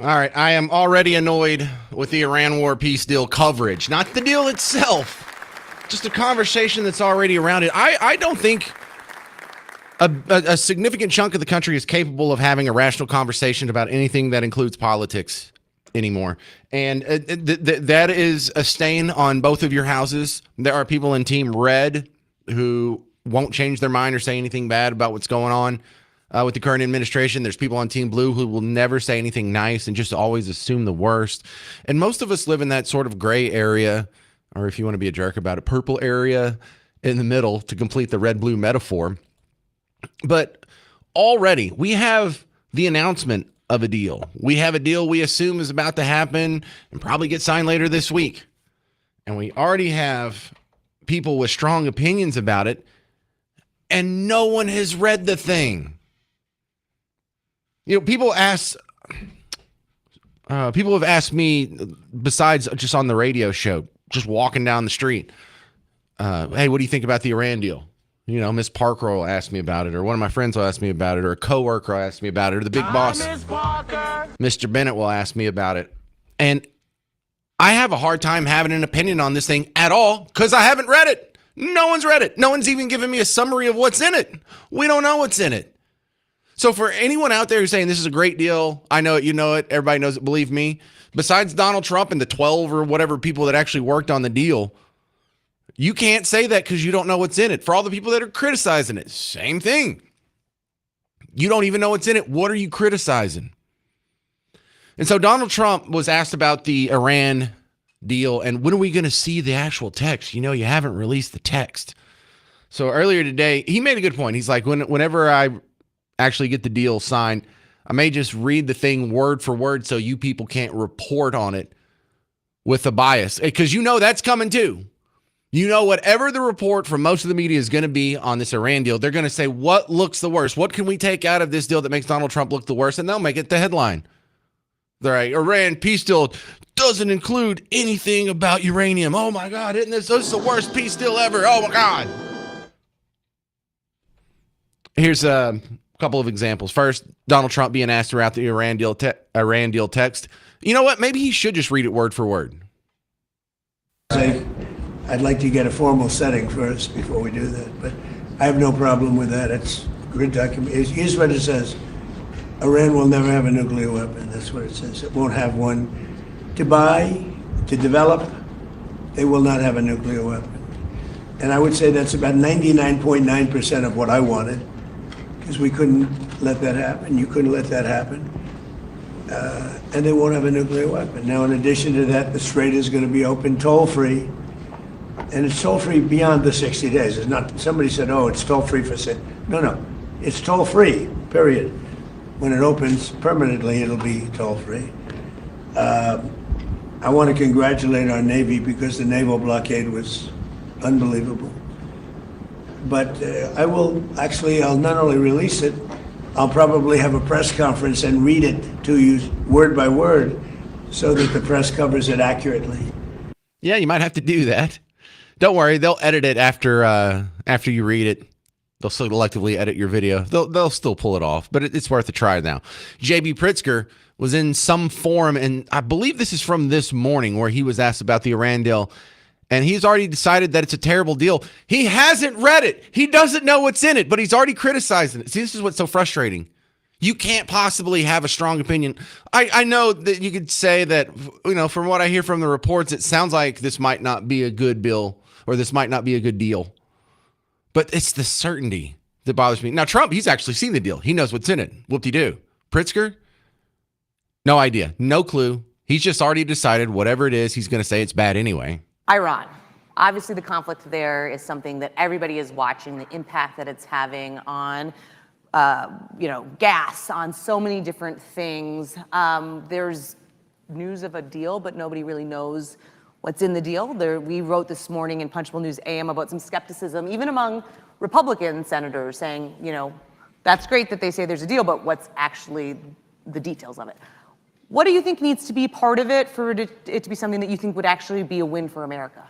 All right, I am already annoyed with the Iran war peace deal coverage, not the deal itself, just a conversation that's already around it. I don't think a significant chunk of the country is capable of having a rational conversation about anything that includes politics anymore. And that is a stain on both of your houses. There are people in Team Red who won't change their mind or say anything bad about what's going on with the current administration. There's people on Team Blue who will never say anything nice and just always assume the worst. And most of us live in that sort of gray area, or if you want to be a jerk about it, purple area in the middle to complete the red-blue metaphor. But already we have the announcement of a deal. We have a deal we assume is about to happen and probably get signed later this week. And we already have people with strong opinions about it, and no one has read the thing. You know, people have asked me, besides just on the radio show, just walking down the street, hey, what do you think about the Iran deal? You know, Miss Parker will ask me about it, or one of my friends will ask me about it, or a coworker will ask me about it, or the big boss, Mr. Bennett, will ask me about it. And I have a hard time having an opinion on this thing at all because I haven't read it. No one's read it. No one's even given me a summary of what's in it. We don't know what's in it. So for anyone out there who's saying this is a great deal, I know it, you know it, everybody knows it, believe me, besides Donald Trump and the 12 or whatever people that actually worked on the deal, you can't say that because you don't know what's in it. For all the people that are criticizing it, same thing. You don't even know what's in it. What are you criticizing? And so Donald Trump was asked about the Iran deal and when are we going to see the actual text? You know, you haven't released the text. So earlier today, he made a good point. He's like, whenever I actually get the deal signed, I may just read the thing word for word so you people can't report on it with a bias. Because you know that's coming too. You know, whatever the report from most of the media is going to be on this Iran deal, they're going to say, what looks the worst? What can we take out of this deal that makes Donald Trump look the worst? And they'll make it the headline. They're like, Iran peace deal doesn't include anything about uranium. Oh my God, isn't this the worst peace deal ever? Oh my God. Here's a couple of examples. First, Donald Trump being asked throughout the Iran deal text. You know what? Maybe he should just read it word for word. I'd like to get a formal setting first before we do that, but I have no problem with that. It's good document. Here's what it says. Iran will never have a nuclear weapon. That's what it says. It won't have one to buy, to develop. They will not have a nuclear weapon. And I would say that's about 99.9% of what I wanted, because we couldn't let that happen. You couldn't let that happen. And they won't have a nuclear weapon. Now, in addition to that, the Strait is going to be open toll-free. And it's toll-free beyond the 60 days. It's not, somebody said, oh, it's toll-free for 6. No. It's toll-free, period. When it opens permanently, it'll be toll-free. I want to congratulate our Navy because the naval blockade was unbelievable. But I'll not only release it, I'll probably have a press conference and read it to you word by word so that the press covers it accurately. Yeah, you might have to do that. Don't worry, they'll edit it after you read it. They'll selectively edit your video. They'll still pull it off, but it's worth a try now. J.B. Pritzker was in some forum, and I believe this is from this morning, where he was asked about the Iran deal, and he's already decided that it's a terrible deal. He hasn't read it. He doesn't know what's in it, but he's already criticizing it. See, this is what's so frustrating. You can't possibly have a strong opinion. I know that you could say that, you know, from what I hear from the reports, it sounds like this might not be a good bill, or this might not be a good deal. But it's the certainty that bothers me. Now, Trump, he's actually seen the deal. He knows what's in it. Whoop-de-doo. Pritzker, no idea. No clue. He's just already decided whatever it is, he's going to say it's bad anyway. Iran. Obviously, the conflict there is something that everybody is watching, the impact that it's having on, gas, on so many different things. There's news of a deal, but nobody really knows what's in the deal. We wrote this morning in Punchbowl News AM about some skepticism, even among Republican senators, saying, that's great that they say there's a deal, but what's actually the details of it? What do you think needs to be part of it for it to be something that you think would actually be a win for America?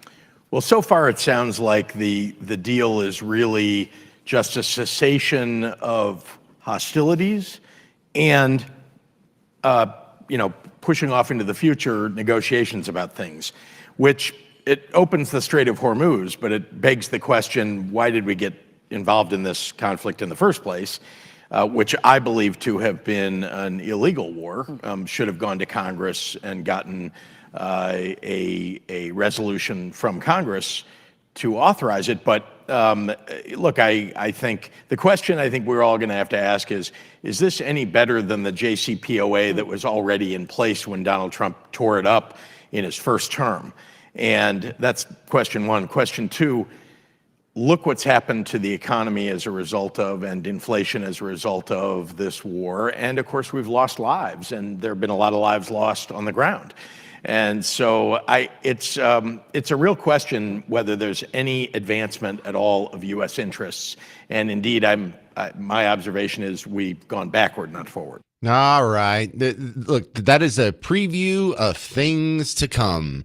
Well, so far it sounds like the deal is really just a cessation of hostilities and pushing off into the future negotiations about things, which it opens the Strait of Hormuz, but it begs the question, why did we get involved in this conflict in the first place, which I believe to have been an illegal war, should have gone to Congress and gotten a resolution from Congress to authorize it. But look, I think the question I think we're all going to have to ask is this any better than the JCPOA that was already in place when Donald Trump tore it up in his first term? And that's question one. Question two, look what's happened to the economy as a result of, and inflation as a result of this war. And of course, we've lost lives, and there have been a lot of lives lost on the ground. And so it's a real question whether there's any advancement at all of U.S. interests. And indeed, my observation is we've gone backward, not forward. All right. Look, that is a preview of things to come.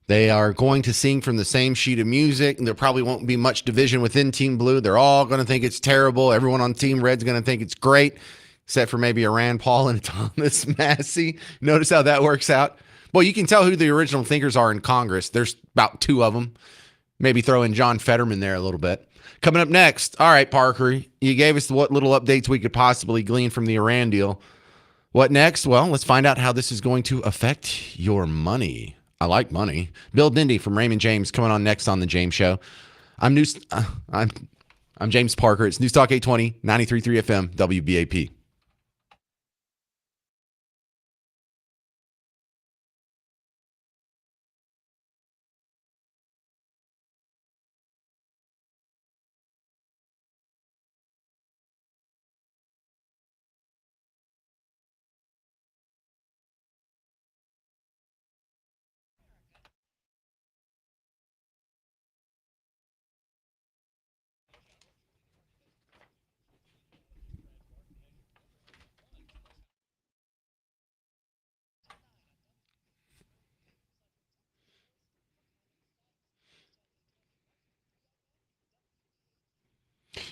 They are going to sing from the same sheet of music, and there probably won't be much division within Team Blue. They're all going to think it's terrible. Everyone on Team Red's going to think it's great, except for maybe a Rand Paul and a Thomas Massie. Notice how that works out. Well, you can tell who the original thinkers are in Congress. There's about two of them. Maybe throw in John Fetterman there a little bit. Coming up next, all right, Parker, you gave us what little updates we could possibly glean from the Iran deal. What next? Well, let's find out how this is going to affect your money. I like money. Bill Dindy from Raymond James coming on next on The James Show. I'm James Parker. It's News Talk 820, 93.3 FM, WBAP.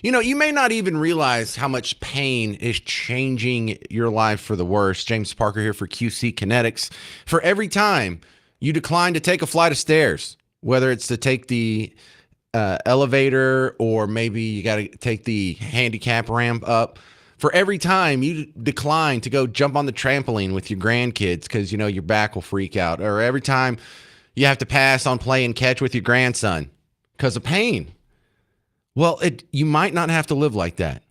You know, you may not even realize how much pain is changing your life for the worse. James Parker here for QC Kinetics. For every time you decline to take a flight of stairs, whether it's to take the elevator or maybe you got to take the handicap ramp up, for every time you decline to go jump on the trampoline with your grandkids because, you know, your back will freak out, or every time you have to pass on playing catch with your grandson because of pain. Well, you might not have to live like that.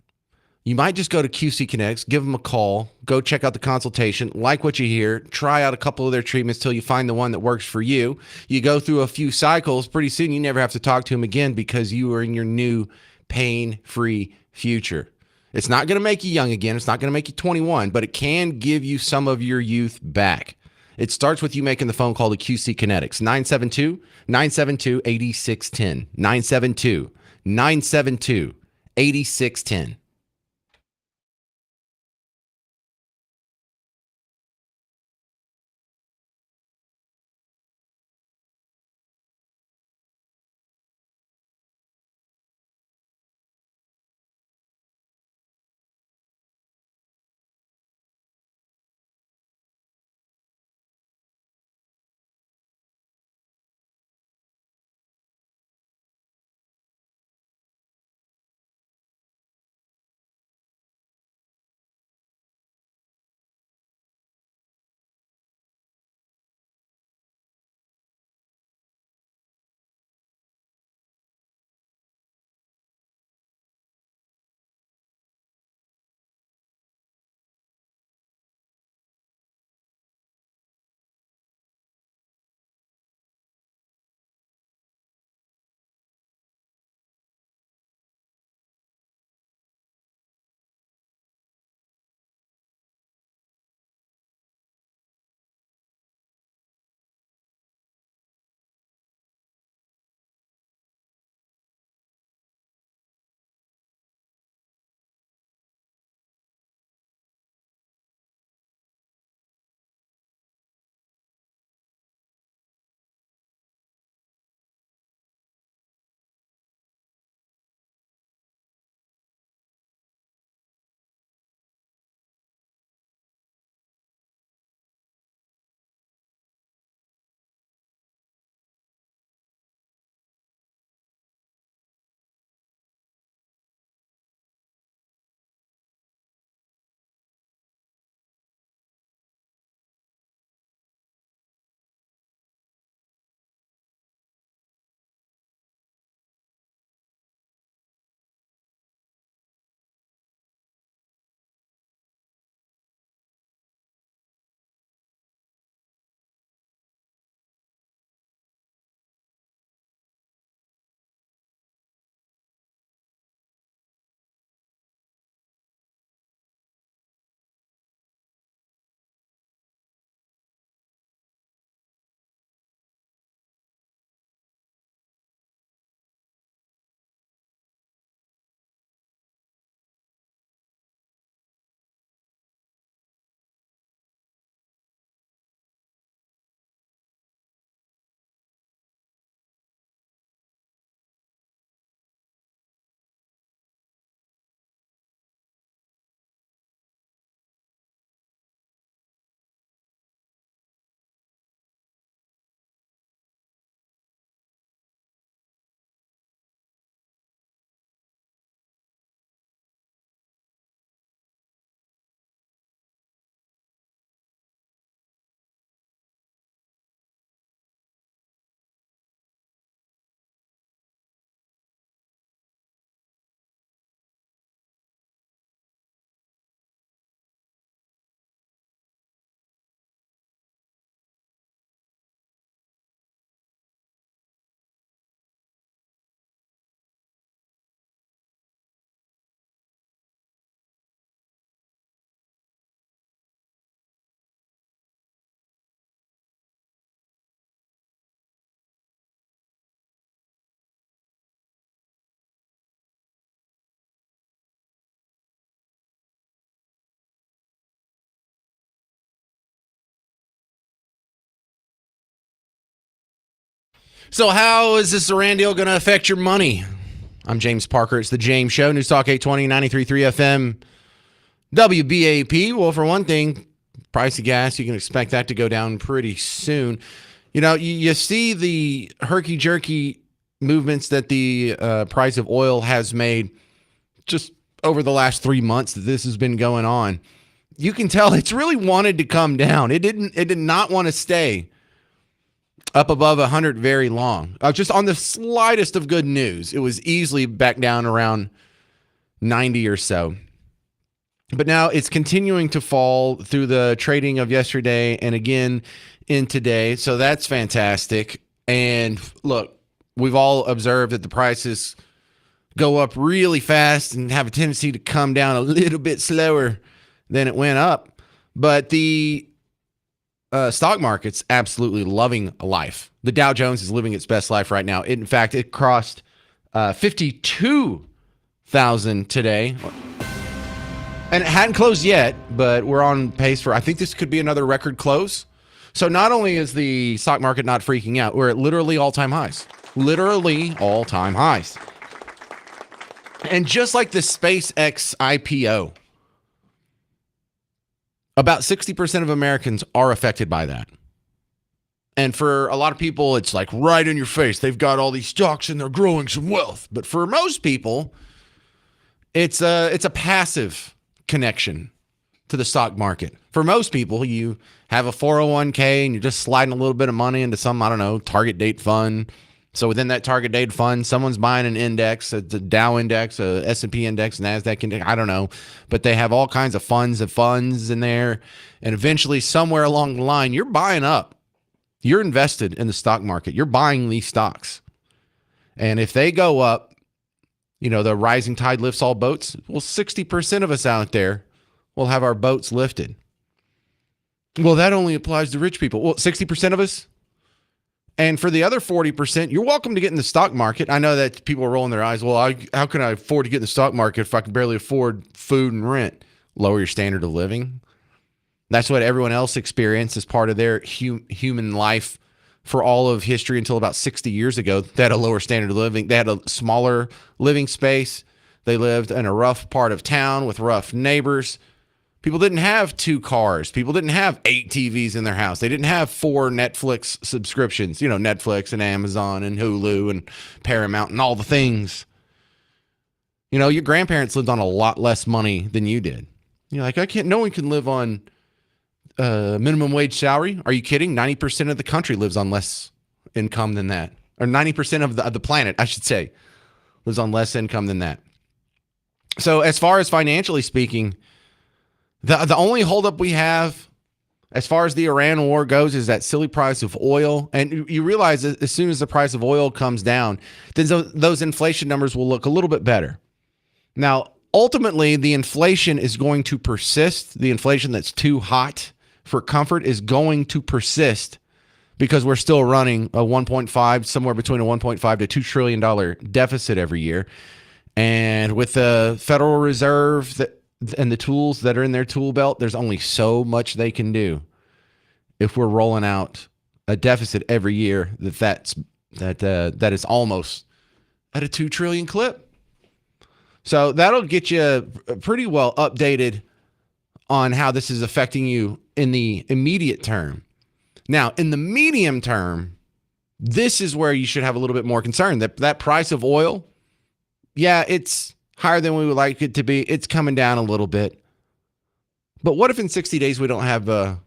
You might just go to QC Kinetics, give them a call, go check out the consultation, like what you hear, try out a couple of their treatments till you find the one that works for you. You go through a few cycles, pretty soon you never have to talk to them again because you are in your new pain-free future. It's not going to make you young again. It's not going to make you 21, but it can give you some of your youth back. It starts with you making the phone call to QC Kinetics, 972-972-8610, 972-972-8610. So how is this Iran deal going to affect your money? I'm James Parker. It's the James Show. News Talk 820, 93.3 FM, WBAP. Well, for one thing, price of gas, you can expect that to go down pretty soon. You know, you see the herky-jerky movements that the price of oil has made just over the last 3 months that this has been going on. You can tell it's really wanted to come down. It did not want to stay up above 100 very long. Just on the slightest of good news, it was easily back down around 90 or so. But now it's continuing to fall through the trading of yesterday and again in today. So that's fantastic. And look, we've all observed that the prices go up really fast and have a tendency to come down a little bit slower than it went up. But the stock market's absolutely loving life. The Dow Jones is living its best life right now. In fact, it crossed 52,000 today. And it hadn't closed yet, but we're on pace for, I think this could be another record close. So not only is the stock market not freaking out, we're at literally all-time highs. Literally all-time highs. And just like the SpaceX IPO, about 60% of Americans are affected by that. And for a lot of people, it's like right in your face. They've got all these stocks and they're growing some wealth. But for most people, it's a passive connection to the stock market. For most people, you have a 401k and you're just sliding a little bit of money into some, I don't know, target date fund. So within that target date fund, someone's buying an index, a Dow index, a S&P index, NASDAQ index, I don't know. But they have all kinds of funds in there. And eventually, somewhere along the line, you're buying up. You're invested in the stock market. You're buying these stocks. And if they go up, you know, the rising tide lifts all boats. Well, 60% of us out there will have our boats lifted. Well, that only applies to rich people. Well, 60% of us. And for the other 40%, you're welcome to get in the stock market. I know that people are rolling their eyes. Well, how can I afford to get in the stock market if I can barely afford food and rent? Lower your standard of living. That's what everyone else experienced as part of their human life for all of history until about 60 years ago. They had a lower standard of living. They had a smaller living space. They lived in a rough part of town with rough neighbors. People didn't have 2 cars. People didn't have 8 TVs in their house. They didn't have 4 Netflix subscriptions, you know, Netflix and Amazon and Hulu and Paramount and all the things. You know, your grandparents lived on a lot less money than you did. You're like, no one can live on minimum wage salary. Are you kidding? 90% of the country lives on less income than that. Or 90% of the planet, I should say, lives on less income than that. So as far as financially speaking, the only holdup we have as far as the Iran war goes is that silly price of oil. And you realize that as soon as the price of oil comes down, then those inflation numbers will look a little bit better. Now, ultimately, the inflation is going to persist. The inflation that's too hot for comfort is going to persist because we're still running a 1.5, somewhere between a 1.5 to $2 trillion deficit every year. And with the Federal Reserve and the tools that are in their tool belt, there's only so much they can do if we're rolling out a deficit every year that is almost at a 2 trillion clip. So that'll get you pretty well updated on how this is affecting you in the immediate term. Now, in the medium term, this is where you should have a little bit more concern. That price of oil, yeah, it's higher than we would like it to be. It's coming down a little bit. But what if in 60 days we don't have a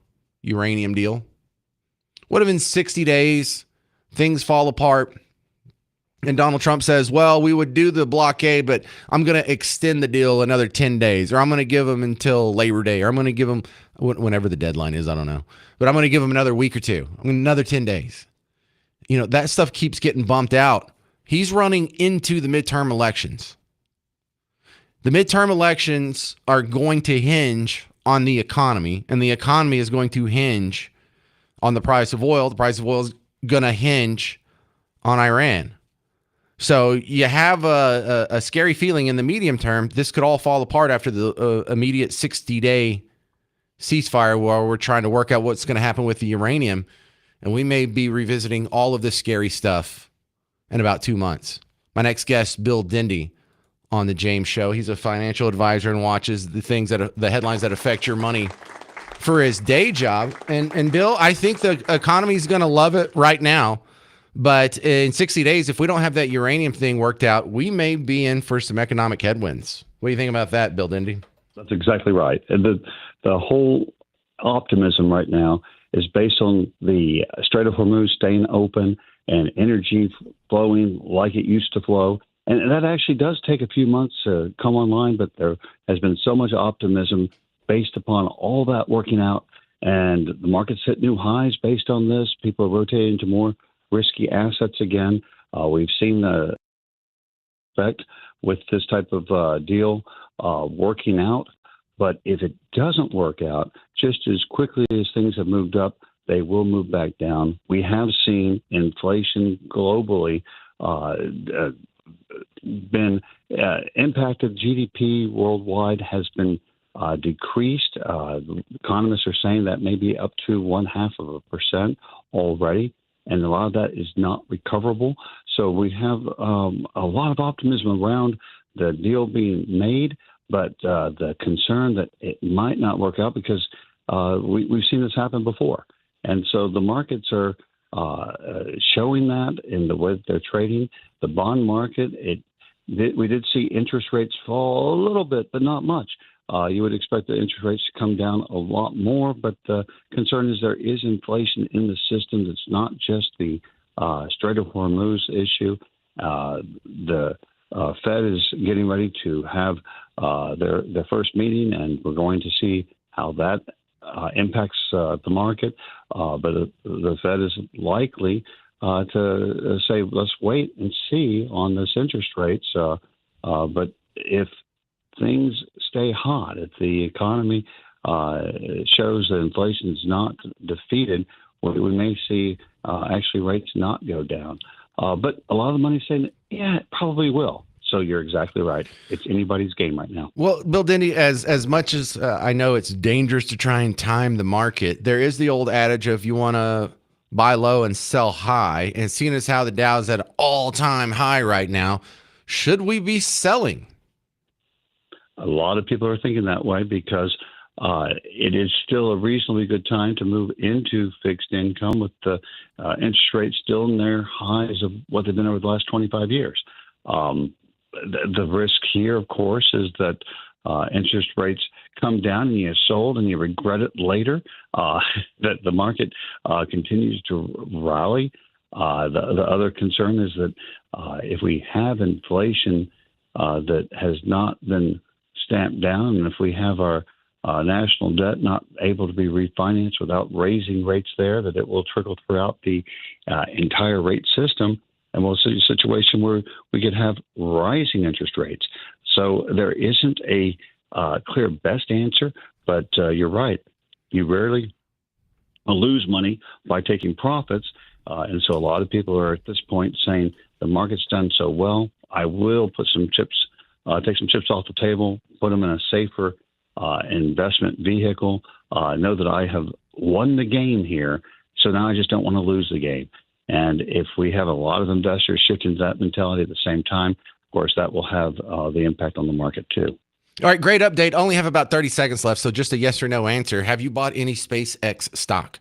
uranium deal? What if in 60 days things fall apart and Donald Trump says, well, we would do the blockade, but I'm going to extend the deal another 10 days, or I'm going to give them until Labor Day, or I'm going to give them whenever the deadline is, I don't know. But I'm going to give them another week or two, another 10 days. You know, that stuff keeps getting bumped out. He's running into the midterm elections. The midterm elections are going to hinge on the economy, and the economy is going to hinge on the price of oil. The price of oil is going to hinge on Iran. So you have a scary feeling in the medium term. This could all fall apart after the immediate 60-day ceasefire where we're trying to work out what's going to happen with the uranium. And we may be revisiting all of this scary stuff in about 2 months. My next guest, Bill Dindy, on the James Show. He's a financial advisor and watches the headlines that affect your money for his day job. And Bill, I think the economy is going to love it right now. But in 60 days, if we don't have that uranium thing worked out, we may be in for some economic headwinds. What do you think about that, Bill Dindy? That's exactly right. And the whole optimism right now is based on the Strait of Hormuz staying open and energy flowing like it used to flow. And that actually does take a few months to come online, but there has been so much optimism based upon all that working out. And the market's hit new highs based on this. People are rotating to more risky assets again. We've seen the effect with this type of deal working out. But if it doesn't work out, just as quickly as things have moved up, they will move back down. We have seen inflation globally been impacted. GDP worldwide has been decreased. Economists are saying that may be up to 0.5% already, and a lot of that is not recoverable. So we have a lot of optimism around the deal being made, but the concern that it might not work out because we've seen this happen before. And so the markets are showing that in the way that they're trading. The bond market, we did see interest rates fall a little bit, but not much. You would expect the interest rates to come down a lot more, but the concern is there is inflation in the system. It's not just the Strait of Hormuz issue. The Fed is getting ready to have their first meeting, and we're going to see how that impacts the market. But the Fed is likely to say, let's wait and see on this interest rates. But if things stay hot, if the economy shows that inflation is not defeated, we may see actually rates not go down. But a lot of the money is saying, yeah, it probably will. So you're exactly right. It's anybody's game right now. Well, Bill Dindy, as much as I know it's dangerous to try and time the market, there is the old adage of you want to buy low and sell high. And seeing as how the Dow's at an all-time high right now, should we be selling? A lot of people are thinking that way because it is still a reasonably good time to move into fixed income with the interest rates still in their highs of what they've been over the last 25 years. The risk here, of course, is that interest rates come down and you sold and you regret it later, that the market continues to rally. The other concern is that if we have inflation that has not been stamped down, and if we have our national debt not able to be refinanced without raising rates there, that it will trickle throughout the entire rate system. And we'll see a situation where we could have rising interest rates. So there isn't a clear best answer, but you're right. You rarely lose money by taking profits. And so a lot of people are at this point saying the market's done so well, I will put some chips, take some chips off the table, put them in a safer investment vehicle, know that I have won the game here. So now I just don't want to lose the game. And if we have a lot of investors shifting to that mentality at the same time, of course, that will have the impact on the market too. All right, great update. Only have about 30 seconds left, so just a yes or no answer. Have you bought any SpaceX stock?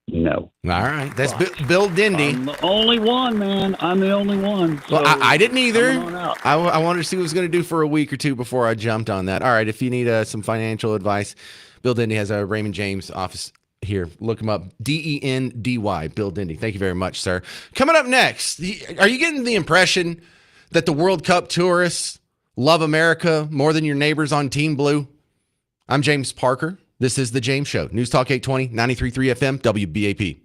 No. All right, that's Bill Dindy. I'm the only one, man. I'm the only one. Well, I didn't either. Coming on out. I wanted to see what it was going to do for a week or two before I jumped on that. All right, if you need some financial advice, Bill Dindy has a Raymond James office here. Look him up. Dendy. Bill Dindy. Thank you very much, sir. Coming up next, are you getting the impression that the World Cup tourists love America more than your neighbors on Team Blue? I'm James Parker. This is The James Show. News Talk 820, 93.3 FM, WBAP.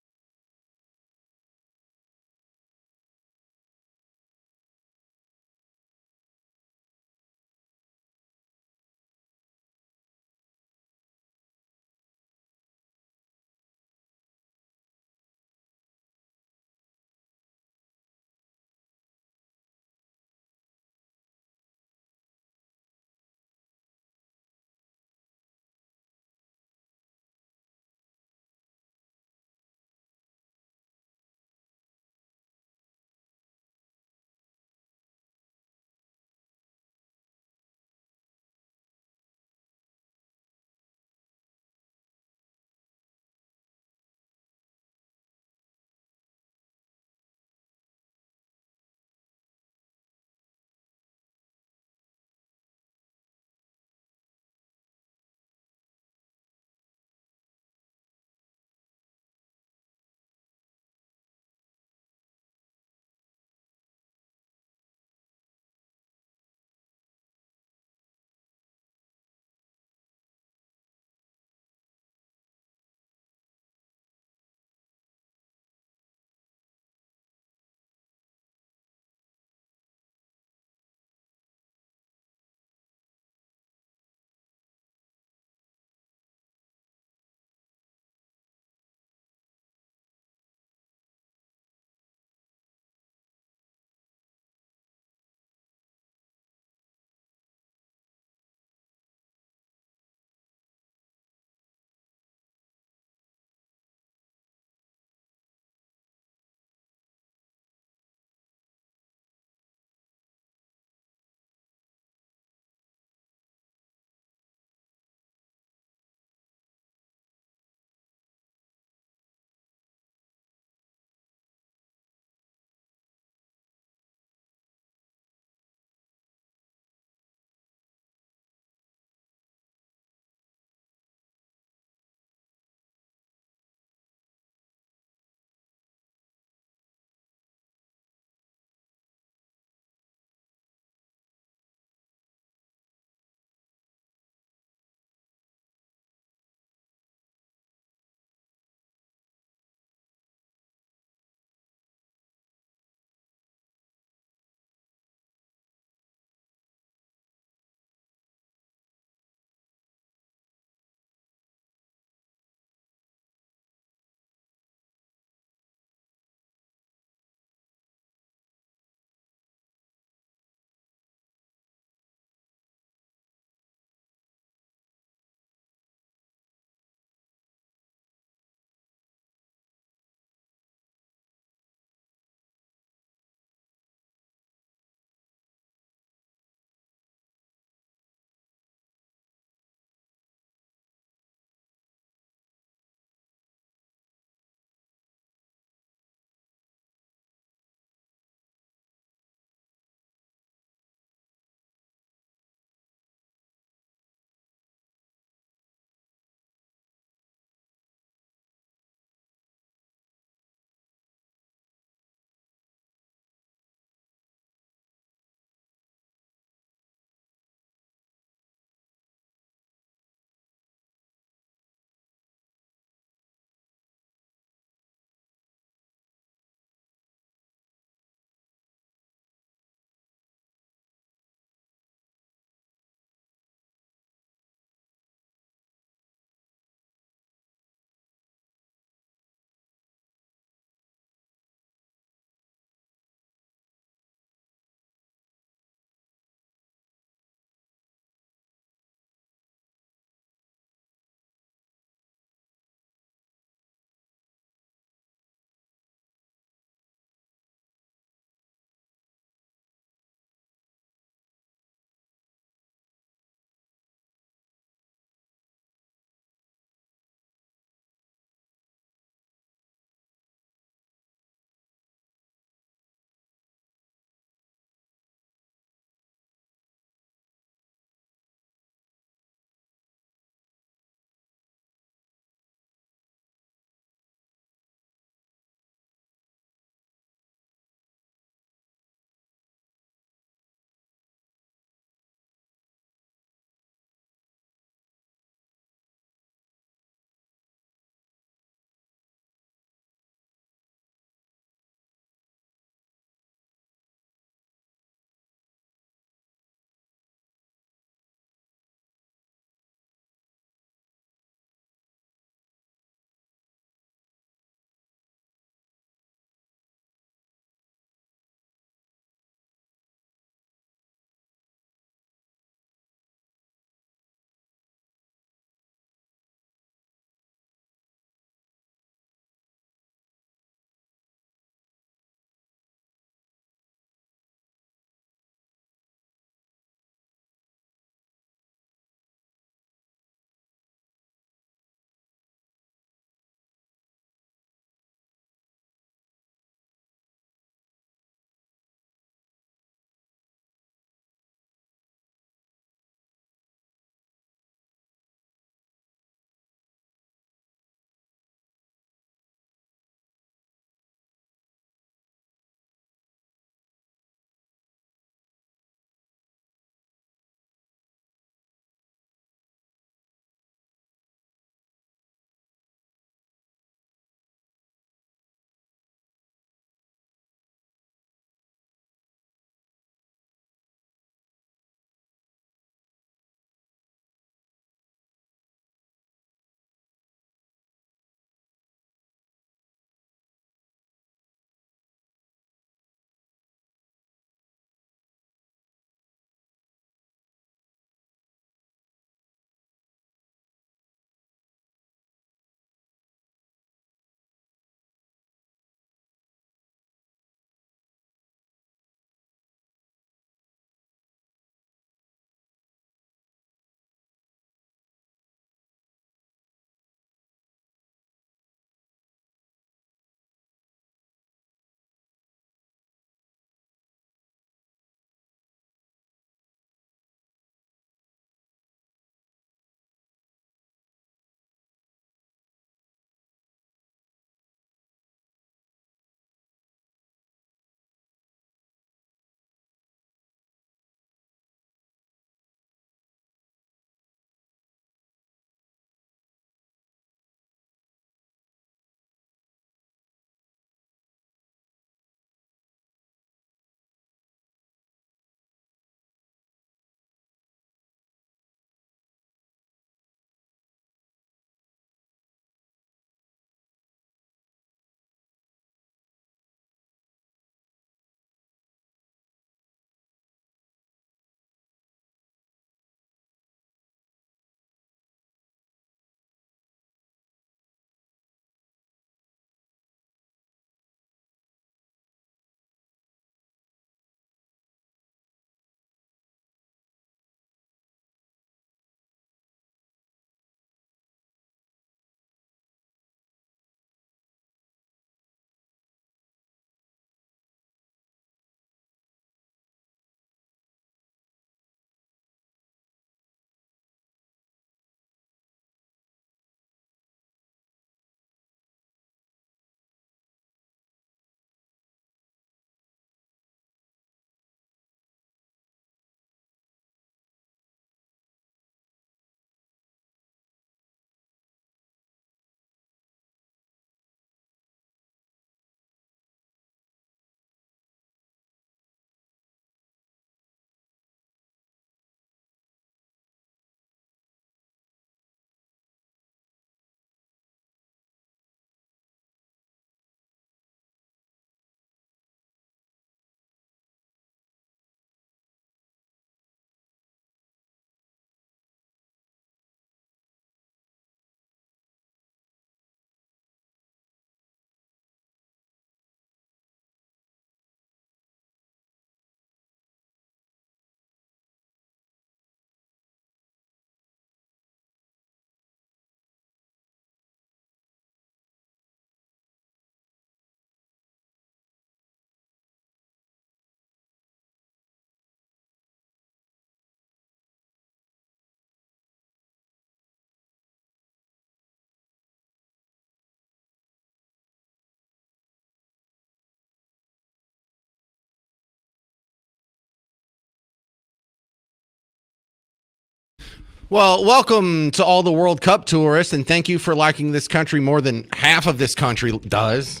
Well, welcome to all the World Cup tourists, and thank you for liking this country more than half of this country does.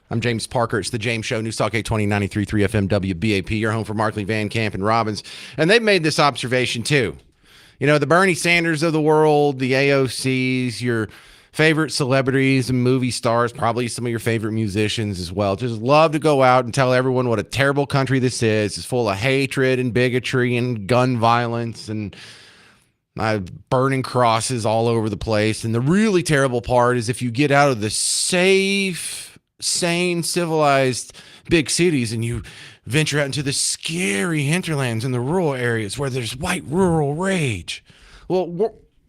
I'm James Parker. It's the James Show, News Talk 820 93.3 FM WBAP. Your home for Markley, Van Camp, and Robbins. And they've made this observation too. You know, the Bernie Sanders of the world, the AOCs, your favorite celebrities and movie stars, probably some of your favorite musicians as well, just love to go out and tell everyone what a terrible country this is. It's full of hatred and bigotry and gun violence and burning crosses all over the place. And the really terrible part is if you get out of the safe, sane, civilized big cities and you venture out into the scary hinterlands in the rural areas where there's white rural rage. Well,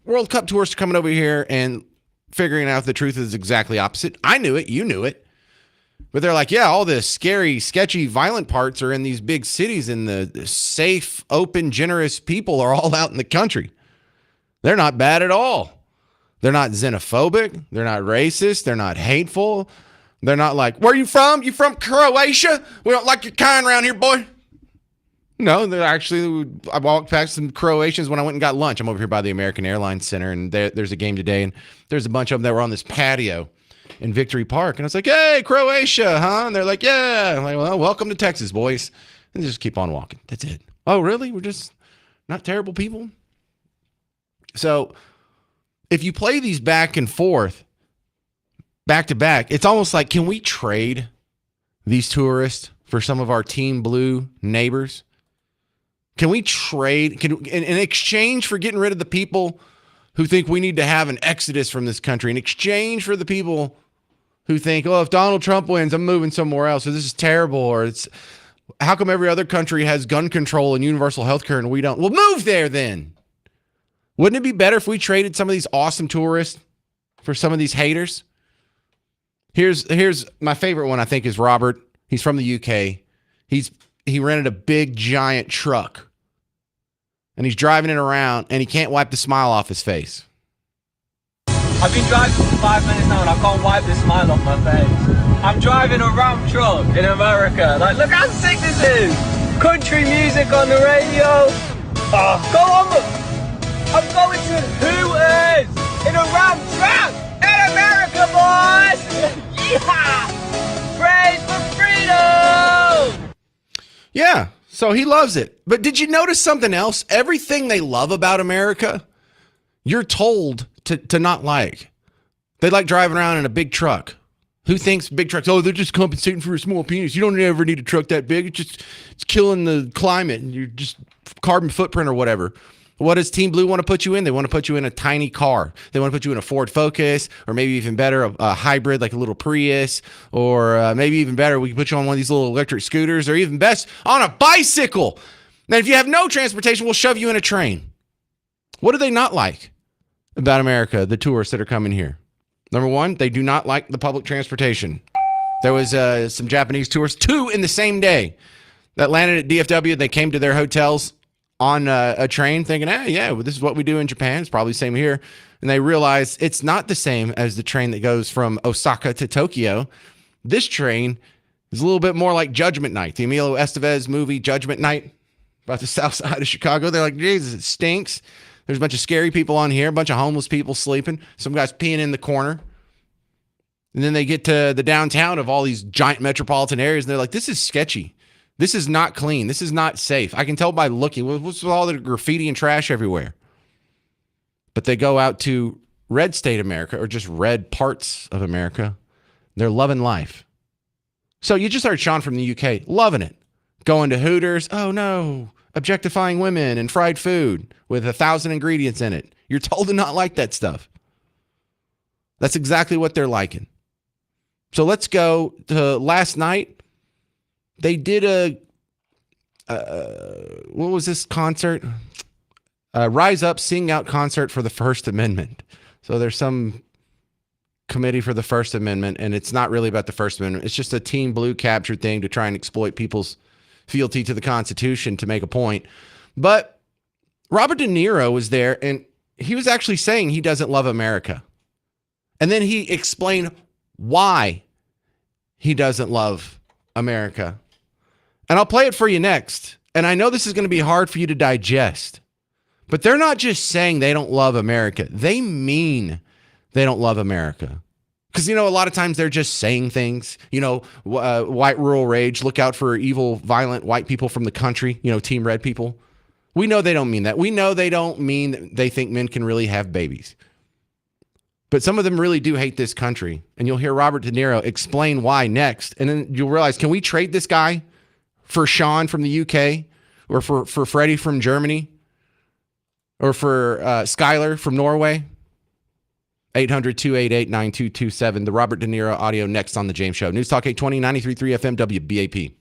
World Cup tourists are coming over here and figuring out the truth is exactly opposite. I knew it. You knew it. But they're like, yeah, all the scary, sketchy, violent parts are in these big cities, and the safe, open, generous people are all out in the country. They're not bad at all. They're not xenophobic. They're not racist. They're not hateful. They're not like, where are you from? You from Croatia? We don't like your kind around here, boy. No, they're actually, I walked past some Croatians when I went and got lunch. I'm over here by the American Airlines Center, and there's a game today, and there's a bunch of them that were on this patio in Victory Park. And I was like, hey, Croatia, huh? And they're like, yeah. I'm like, well, welcome to Texas, boys. And just keep on walking. That's it. Oh, really? We're just not terrible people? So if you play these back and forth, back to back, it's almost like, can we trade these tourists for some of our Team Blue neighbors? Can we trade in exchange for getting rid of the people who think we need to have an exodus from this country, in exchange for the people who think, oh, if Donald Trump wins, I'm moving somewhere else, or this is terrible, or it's how come every other country has gun control and universal health care and we don't? Well, move there then. Wouldn't it be better if we traded some of these awesome tourists for some of these haters? Here's my favorite one, I think, is Robert. He's from the UK. He rented a big, giant truck. And he's driving it around, and he can't wipe the smile off his face. I've been driving for 5 minutes now, and I can't wipe the smile off my face. I'm driving a Ram truck in America. Like, look how sick this is. Country music on the radio. Go on. I'm going to Hooters in a Ram truck in America, boys. Yeehaw! Praise for freedom. Yeah. So he loves it. But did you notice something else? Everything they love about America, you're told to not like. They like driving around in a big truck. Who thinks big trucks, oh, they're just compensating for a small penis. You don't ever need a truck that big. It's killing the climate and you're just carbon footprint or whatever. What does Team Blue want to put you in? They want to put you in a tiny car. They want to put you in a Ford Focus, or maybe even better, a hybrid like a little Prius, or maybe even better, we can put you on one of these little electric scooters, or even best, on a bicycle. Now, if you have no transportation, we'll shove you in a train. What do they not like about America, the tourists that are coming here? Number one, they do not like the public transportation. There was some Japanese tourists, 2 in the same day, that landed at DFW. They came to their hotels on a train thinking, yeah, well, this is what we do in Japan. It's probably the same here. And they realize it's not the same as the train that goes from Osaka to Tokyo. This train is a little bit more like Judgment Night, the Emilio Estevez movie Judgment Night about the south side of Chicago. They're like, Jesus, it stinks. There's a bunch of scary people on here, a bunch of homeless people sleeping, some guys peeing in the corner. And then they get to the downtown of all these giant metropolitan areas, and they're like, this is sketchy. This is not clean. This is not safe. I can tell by looking. What's with all the graffiti and trash everywhere? But they go out to red state America, or just red parts of America. They're loving life. So you just heard Sean from the UK, loving it. Going to Hooters. Oh, no. Objectifying women and fried food with 1,000 ingredients in it. You're told to not like that stuff. That's exactly what they're liking. So let's go to last night. They did what was this concert? Rise Up, Sing Out concert for the First Amendment. So there's some committee for the First Amendment, and it's not really about the First Amendment. It's just a Team Blue capture thing to try and exploit people's fealty to the Constitution to make a point. But Robert De Niro was there, and he was actually saying he doesn't love America. And then he explained why he doesn't love America. And I'll play it for you next. And I know this is going to be hard for you to digest, But they're not just saying they don't love America. They mean they don't love America. Because, a lot of times they're just saying things, white rural rage, look out for evil, violent white people from the country, Team Red people. We know they don't mean that. We know they don't mean that they think men can really have babies. But some of them really do hate this country. And you'll hear Robert De Niro explain why next. And then you'll realize, can we trade this guy for Sean from the UK or for Freddie from Germany or for Skylar from Norway? 800-288-9227. The Robert De Niro audio next on The James Show. News Talk 820, 93.3 FM, WBAP.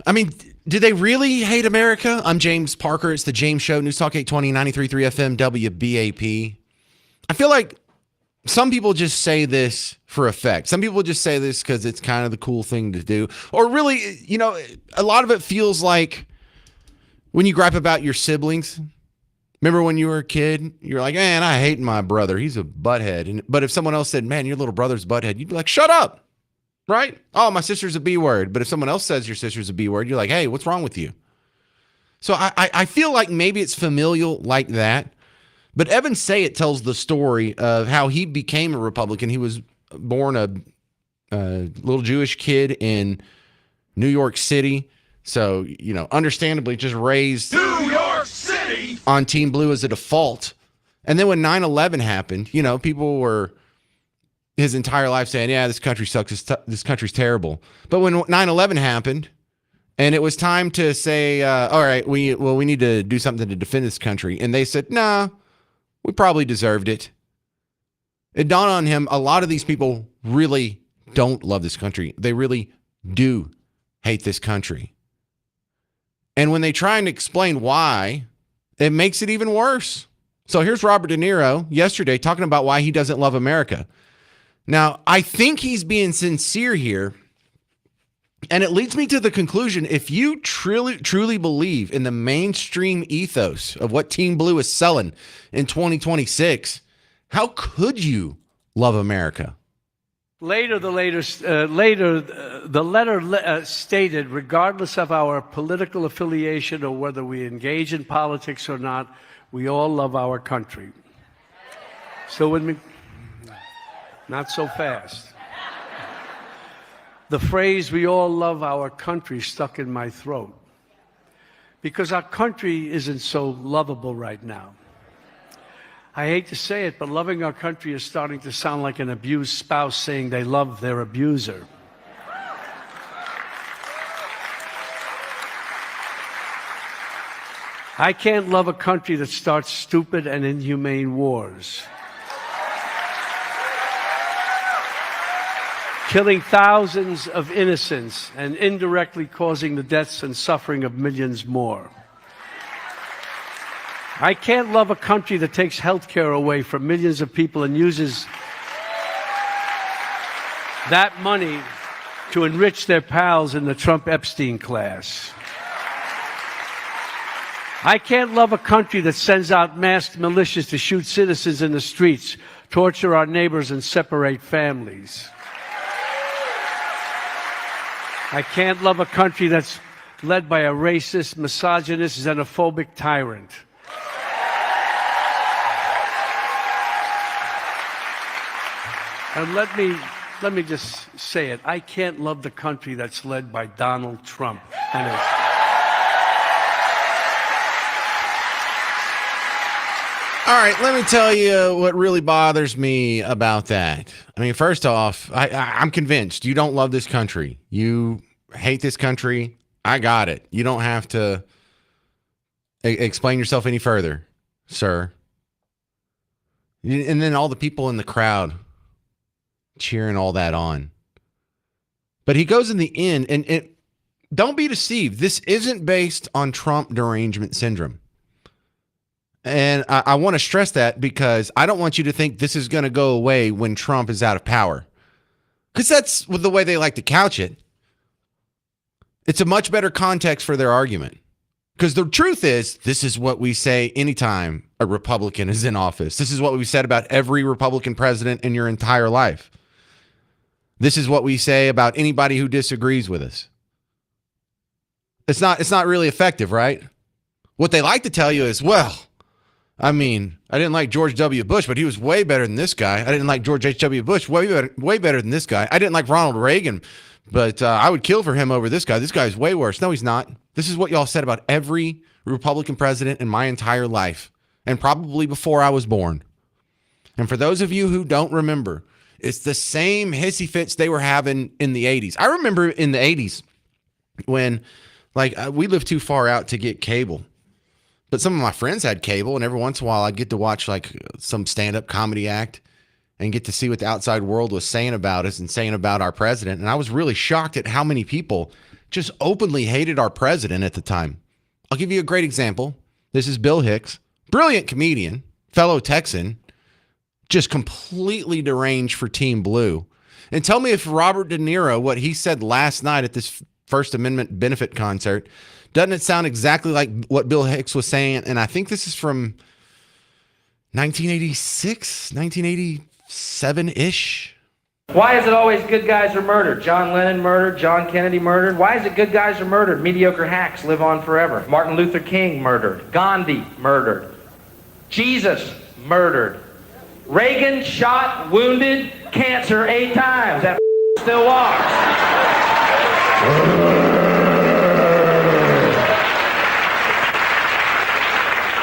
I mean, do they really hate America? I'm James Parker. It's the James Show, News Talk 820, 93.3 FM, WBAP. I feel like some people just say this for effect. Some people just say this because it's kind of the cool thing to do. Or really, you know, a lot of it feels like when you gripe about your siblings. Remember when you were a kid, you're like, man, I hate my brother. He's a butthead. But if someone else said, man, your little brother's a butthead, you'd be like, shut up. Right? Oh, my sister's a B word. But if someone else says your sister's a B word, you're like, hey, what's wrong with you? So I feel like maybe it's familial like that. But Evan Sayet tells the story of how he became a Republican. He was born a little Jewish kid in New York City. So, you know, understandably just raised New York City on Team Blue as a default. And then when 9/11 happened, you know, people were his entire life saying, yeah, this country sucks. This country's terrible. But when 9/11 happened and it was time to say, all right, we need to do something to defend this country. And they said, nah, we probably deserved it. It dawned on him, a lot of these people really don't love this country. They really do hate this country. And when they try and explain why, it makes it even worse. So here's Robert De Niro yesterday talking about why he doesn't love America. Now, I think he's being sincere here. And it leads me to the conclusion, if you truly believe in the mainstream ethos of what Team Blue is selling in 2026, how could you love America? Later, the letter stated, regardless of our political affiliation or whether we engage in politics or not, we all love our country. So when we, not so fast. The phrase, we all love our country, stuck in my throat. Because our country isn't so lovable right now. I hate to say it, but loving our country is starting to sound like an abused spouse saying they love their abuser. I can't love a country that starts stupid and inhumane wars, killing thousands of innocents and indirectly causing the deaths and suffering of millions more. I can't love a country that takes health care away from millions of people and uses that money to enrich their pals in the Trump-Epstein class. I can't love a country that sends out masked militias to shoot citizens in the streets, torture our neighbors, and separate families. I can't love a country that's led by a racist, misogynist, xenophobic tyrant. And let me just say it. I can't love the country that's led by Donald Trump and his. All right, let me tell you what really bothers me about that. I mean, first off, I'm convinced you don't love this country. You hate this country. I got it. You don't have to explain yourself any further, sir. And then all the people in the crowd cheering all that on. But he goes in the end, and don't be deceived. This isn't based on Trump derangement syndrome. And I want to stress that because I don't want you to think this is going to go away when Trump is out of power. Because that's the way they like to couch it. It's a much better context for their argument. Because the truth is, this is what we say anytime a Republican is in office. This is what we've said about every Republican president in your entire life. This is what we say about anybody who disagrees with us. It's not really effective, right? What they like to tell you is, well, I mean, I didn't like George W. Bush, but he was way better than this guy. I didn't like George H.W. Bush, way better than this guy. I didn't like Ronald Reagan, but I would kill for him over this guy. This guy's way worse. No, he's not. This is what y'all said about every Republican president in my entire life, and probably before I was born. And for those of you who don't remember, it's the same hissy fits they were having in the 80s. I remember in the 80s when, we lived too far out to get cable. But some of my friends had cable, and every once in a while I'd get to watch some stand-up comedy act and get to see what the outside world was saying about us and saying about our president. And I was really shocked at how many people just openly hated our president at the time. I'll give you a great example. This is Bill Hicks, brilliant comedian, fellow Texan, just completely deranged for Team Blue. And tell me if Robert De Niro, what he said last night at this First Amendment benefit concert, doesn't it sound exactly like what Bill Hicks was saying? And I think this is from 1986, 1987-ish. Why is it always good guys are murdered? John Lennon murdered, John Kennedy murdered. Why is it good guys are murdered? Mediocre hacks live on forever. Martin Luther King murdered. Gandhi murdered. Jesus murdered. Reagan shot, wounded, cancer 8 times. That still walks.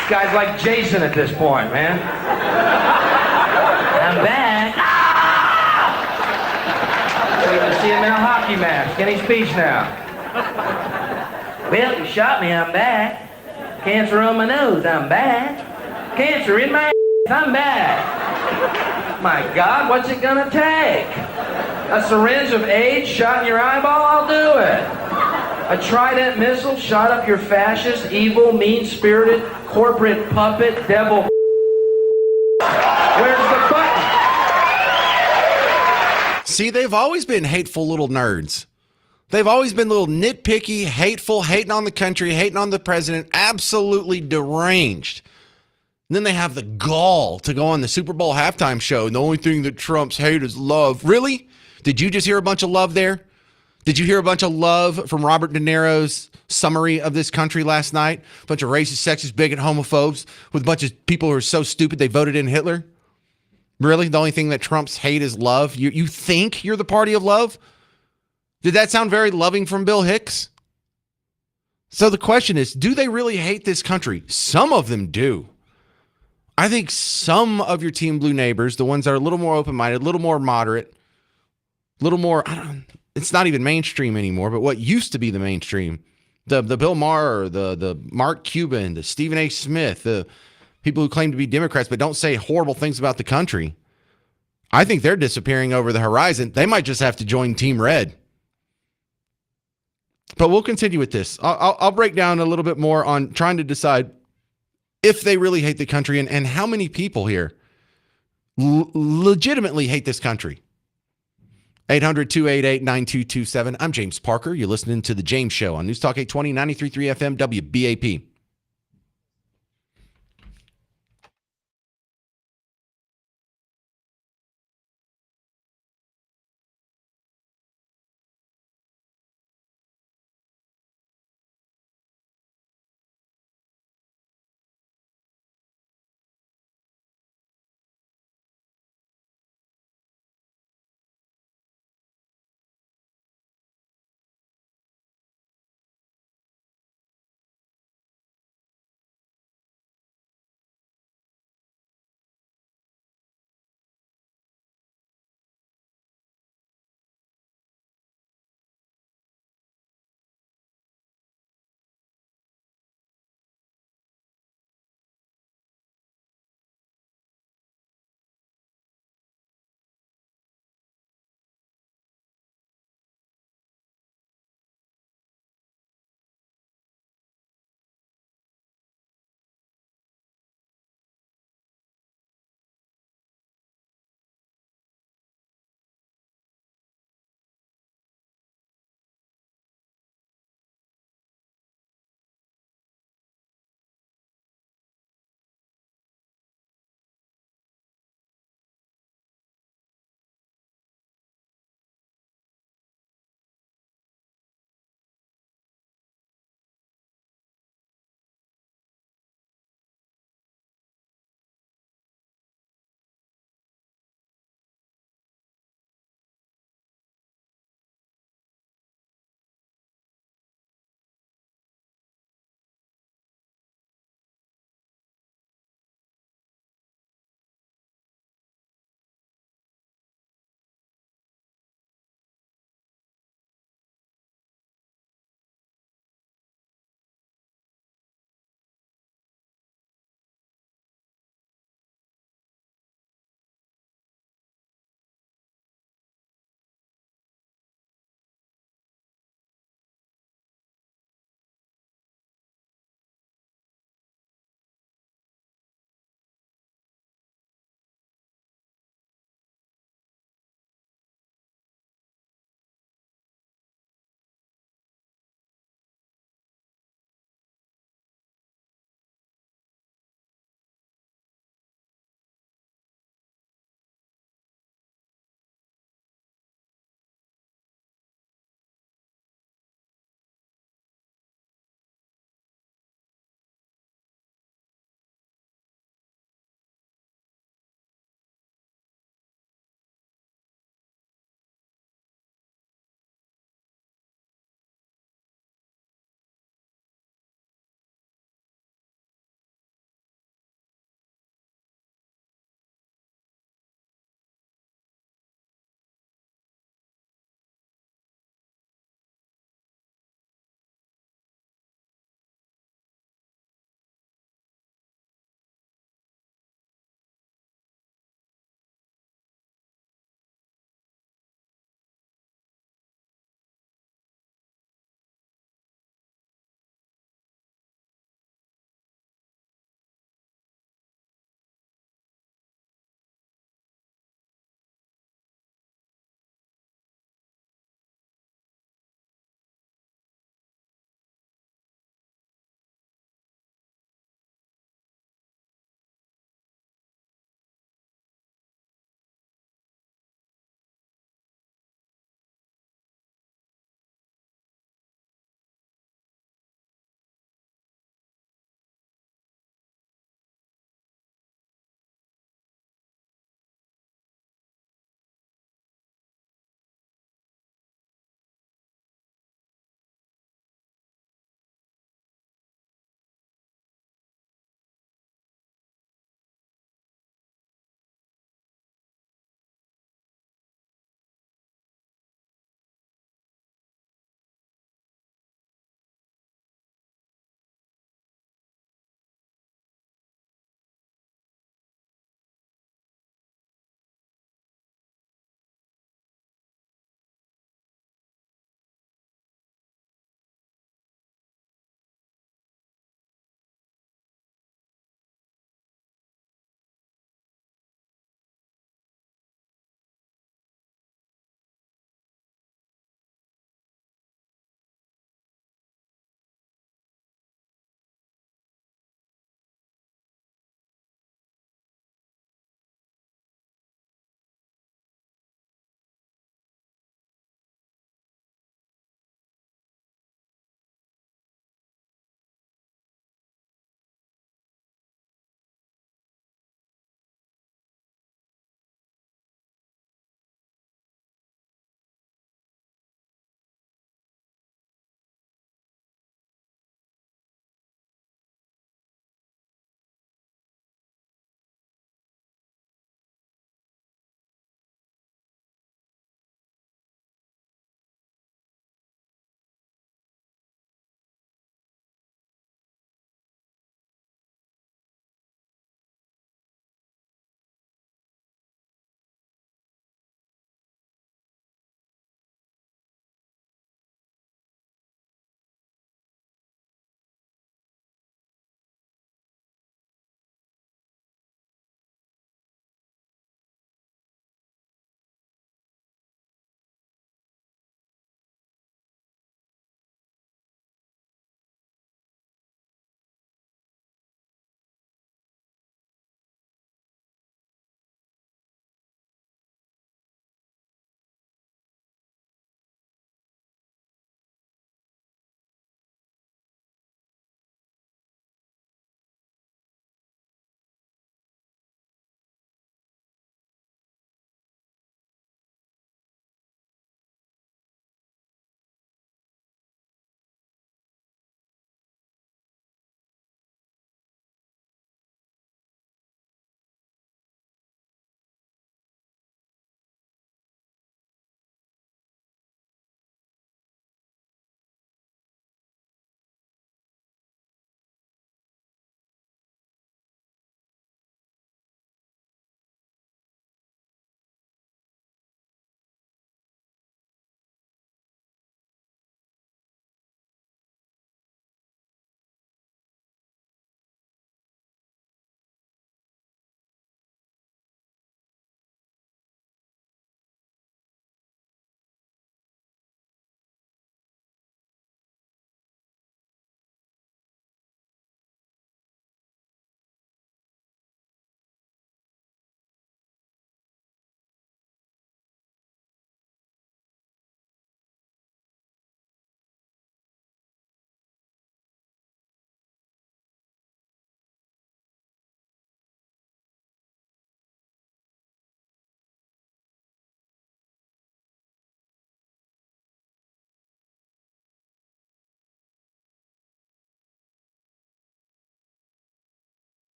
This guy's like Jason at this point, man. I'm back. You can see him in a hockey mask. Any speech now? Well, you shot me, I'm back. Cancer on my nose, I'm back. Cancer in my ass, I'm back. My God, what's it gonna take? A syringe of AIDS shot in your eyeball? I'll do it. A Trident missile shot up your fascist, evil, mean-spirited, corporate puppet, devil. Where's the button? See, they've always been hateful little nerds. They've always been little nitpicky, hateful, hating on the country, hating on the president, absolutely deranged. And then they have the gall to go on the Super Bowl halftime show. And the only thing that Trump's hate is love. Really? Did you just hear a bunch of love there? Did you hear a bunch of love from Robert De Niro's summary of this country last night? A bunch of racist, sexist, bigot, homophobes with a bunch of people who are so stupid they voted in Hitler? Really? The only thing that Trump's hate is love? You think you're the party of love? Did that sound very loving from Bill Hicks? So the question is, do they really hate this country? Some of them do. I think some of your Team Blue neighbors, the ones that are a little more open-minded, a little more moderate, a little more, it's not even mainstream anymore, but what used to be the mainstream, the Bill Maher, the Mark Cuban, the Stephen A. Smith, the people who claim to be Democrats but don't say horrible things about the country, I think they're disappearing over the horizon. They might just have to join Team Red. But we'll continue with this. I'll break down a little bit more on trying to decide if they really hate the country and how many people here legitimately hate this country. 800-288-9227. I'm James Parker. You're listening to The James Show on News Talk 820, 93.3 FM, WBAP.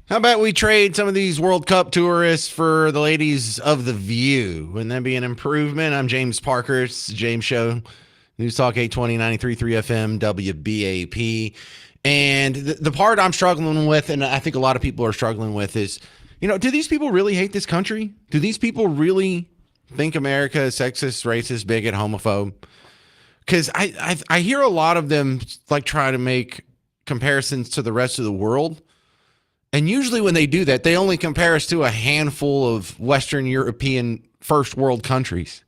How about we trade some of these World Cup tourists for the ladies of The View? Wouldn't that be an improvement? I'm James Parker. It's the James Show. News Talk 820, 93.3 FM, WBAP. And the part I'm struggling with, and I think a lot of people are struggling with, is, do these people really hate this country? Do these people really think America is sexist, racist, bigot, homophobe? Because I hear a lot of them like try to make comparisons to the rest of the world. And usually when they do that, they only compare us to a handful of Western European first world countries,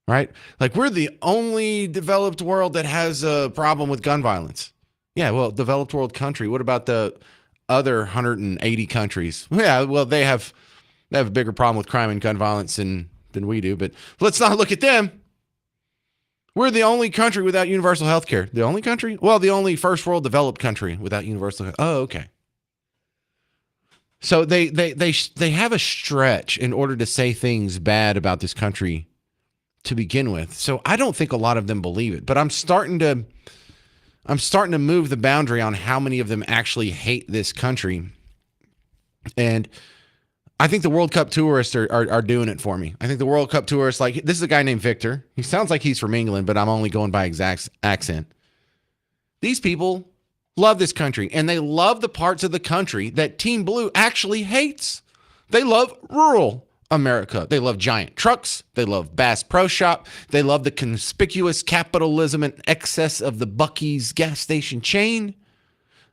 right? Like we're the only developed world that has a problem with gun violence. Yeah, well, developed world country. What about the other 180 countries? Yeah, well, they have a bigger problem with crime and gun violence than we do. But let's not look at them. We're the only country without universal health care. The only country? Well, the only first world developed country without universal health. Oh, okay. So they have a stretch in order to say things bad about this country to begin with. So I don't think a lot of them believe it, but I'm starting to move the boundary on how many of them actually hate this country. And I think the World Cup tourists are doing it for me. I think the World Cup tourists, like, this is a guy named Victor. He sounds like he's from England, but I'm only going by exact accent. These people love this country, and they love the parts of the country that Team Blue actually hates. They love rural America. They love giant trucks. They love Bass Pro Shop. They love the conspicuous capitalism and excess of the Buc-ee's gas station chain.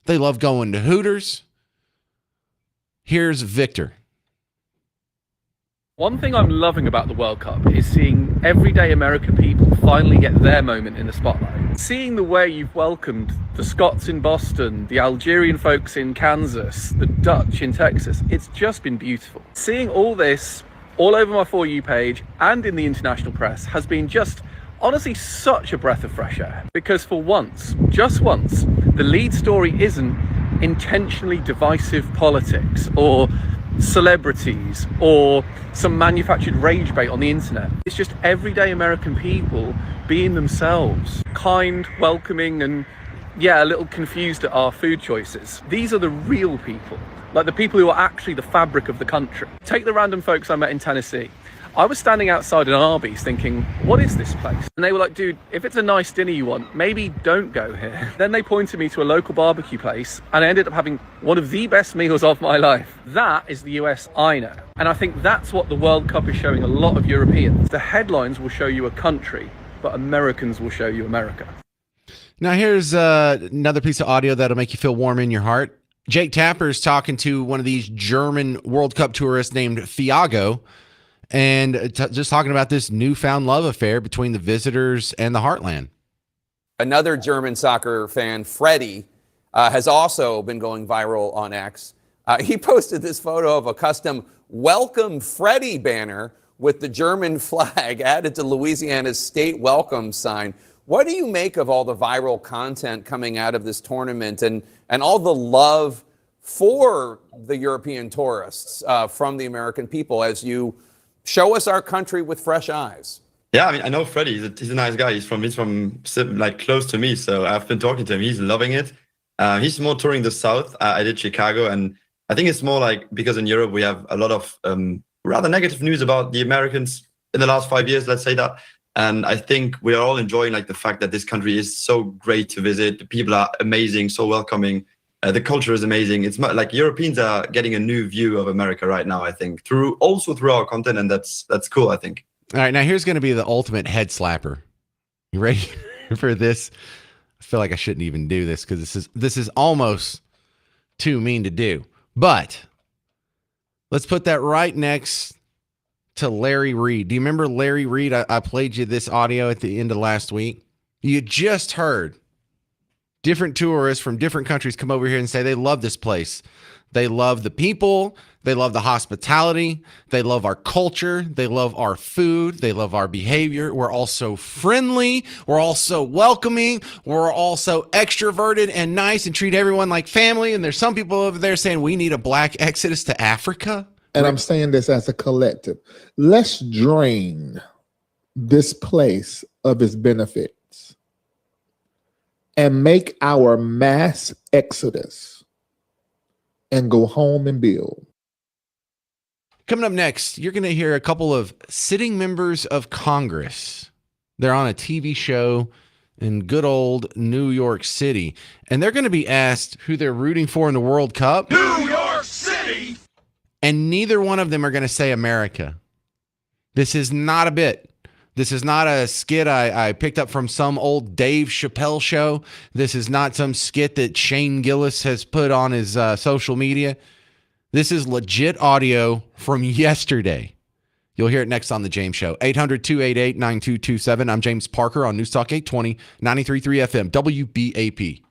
They love going to Hooters. Here's Victor. One thing I'm loving about the World Cup is seeing everyday American people finally get their moment in the spotlight. Seeing the way you've welcomed the Scots in Boston, the Algerian folks in Kansas, the Dutch in Texas, it's just been beautiful. Seeing all this all over my For You page and in the international press has been just honestly such a breath of fresh air. Because for once, just once, the lead story isn't intentionally divisive politics or celebrities or some manufactured rage bait on the internet. It's just everyday American people being themselves, kind, welcoming, and a little confused at our food choices. These are the real people, like the people who are actually the fabric of the country. Take the random folks I met in Tennessee. I was standing outside an Arby's thinking, what is this place? And they were like, dude, if it's a nice dinner you want, maybe don't go here. Then they pointed me to a local barbecue place, and I ended up having one of the best meals of my life. That is the US I know. And I think that's what the World Cup is showing a lot of Europeans. The headlines will show you a country, but Americans will show you America. Now here's another piece of audio that'll make you feel warm in your heart. Jake Tapper's talking to one of these German World Cup tourists named Thiago, and just talking about this newfound love affair between the visitors and the Heartland. Another German soccer fan, Freddie, has also been going viral on X. He posted this photo of a custom Welcome Freddie banner with the German flag added to Louisiana's state welcome sign. What do you make of all the viral content coming out of this tournament and all the love for the European tourists from the American people as you show us our country with fresh eyes? Yeah, I mean, I know Freddie. He's a nice guy. He's from like close to me, so I've been talking to him. He's loving it. He's more touring the South. I did Chicago, and I think it's more like because in Europe we have a lot of rather negative news about the Americans in the last 5 years, let's say that. And I think we are all enjoying like the fact that this country is so great to visit. The people are amazing, so welcoming. The culture is amazing. It's like Europeans are getting a new view of America right now, I think, through our content, and that's cool, I think. All right, now here's going to be the ultimate head slapper. You ready for this? I feel like I shouldn't even do this because this is almost too mean to do. But let's put that right next to Larry Reed. Do you remember Larry Reed? I played you this audio at the end of last week. You just heard different tourists from different countries come over here and say they love this place. They love the people. They love the hospitality. They love our culture. They love our food. They love our behavior. We're also friendly. We're also welcoming. We're also extroverted and nice and treat everyone like family. And there's some people over there saying we need a black exodus to Africa. And I'm saying this as a collective. Let's drain this place of its benefits and make our mass exodus and go home and build. Coming up next, you're going to hear a couple of sitting members of Congress. They're on a TV show in good old New York City, and they're going to be asked who they're rooting for in the World Cup. New York City! And neither one of them are going to say America. This is not a bit. This is not a skit I picked up from some old Dave Chappelle show. This is not some skit that Shane Gillis has put on his social media. This is legit audio from yesterday. You'll hear it next on The James Show. 800-288-9227. I'm James Parker on News Talk 820, 93.3 FM, WBAP.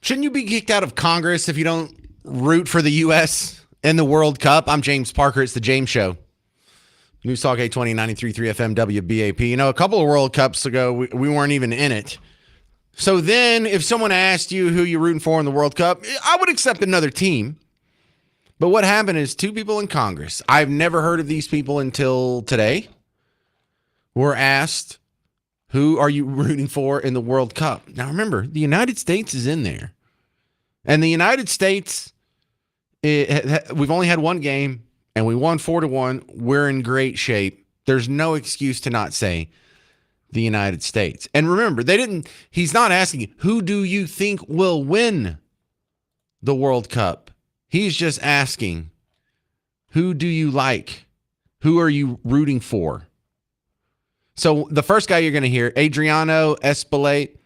Shouldn't you be kicked out of Congress if you don't root for the U.S. in the World Cup? I'm James Parker. It's the James Show. News Talk 820, 93.3 FM, WBAP. You know, a couple of World Cups ago, we weren't even in it. So then if someone asked you who you're rooting for in the World Cup, I would accept another team. But what happened is two people in Congress, I've never heard of these people until today, were asked, who are you rooting for in the World Cup? Now remember, the United States is in there. And the United States, we've only had one game, and we won 4-1. We're in great shape. There's no excuse to not say the United States. And remember, he's not asking, who do you think will win the World Cup? He's just asking, who do you like? Who are you rooting for? So the first guy you're going to hear, Adriano Espelate,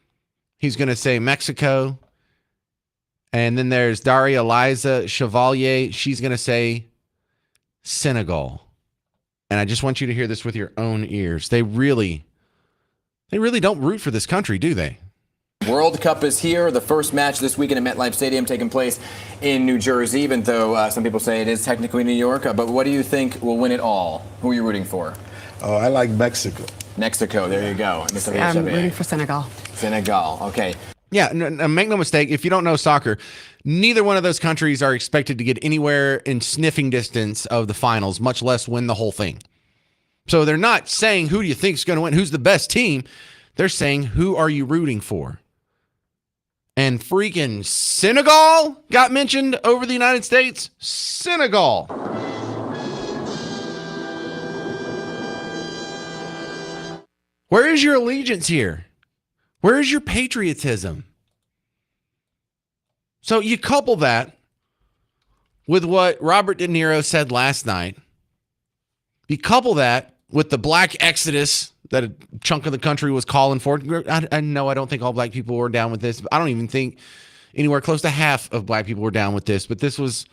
he's going to say Mexico. And then there's Daria Eliza Chevalier. She's going to say Senegal. And I just want you to hear this with your own ears. They really don't root for this country, do they? World Cup is here. The first match this weekend at MetLife Stadium taking place in New Jersey, even though some people say it is technically New York. But what do you think will win it all? Who are you rooting for? Oh, I like Mexico. Mexico, there you go. I'm rooting for Senegal. Senegal, okay. Yeah, make no mistake, if you don't know soccer, neither one of those countries are expected to get anywhere in sniffing distance of the finals, much less win the whole thing. So they're not saying who do you think is going to win, who's the best team. They're saying who are you rooting for. And freaking Senegal got mentioned over the United States. Senegal. Where is your allegiance here? Where is your patriotism? So you couple that with what Robert De Niro said last night. You couple that with the black exodus that a chunk of the country was calling for. I know I don't think all black people were down with this. I don't even think anywhere close to half of black people were down with this. But this was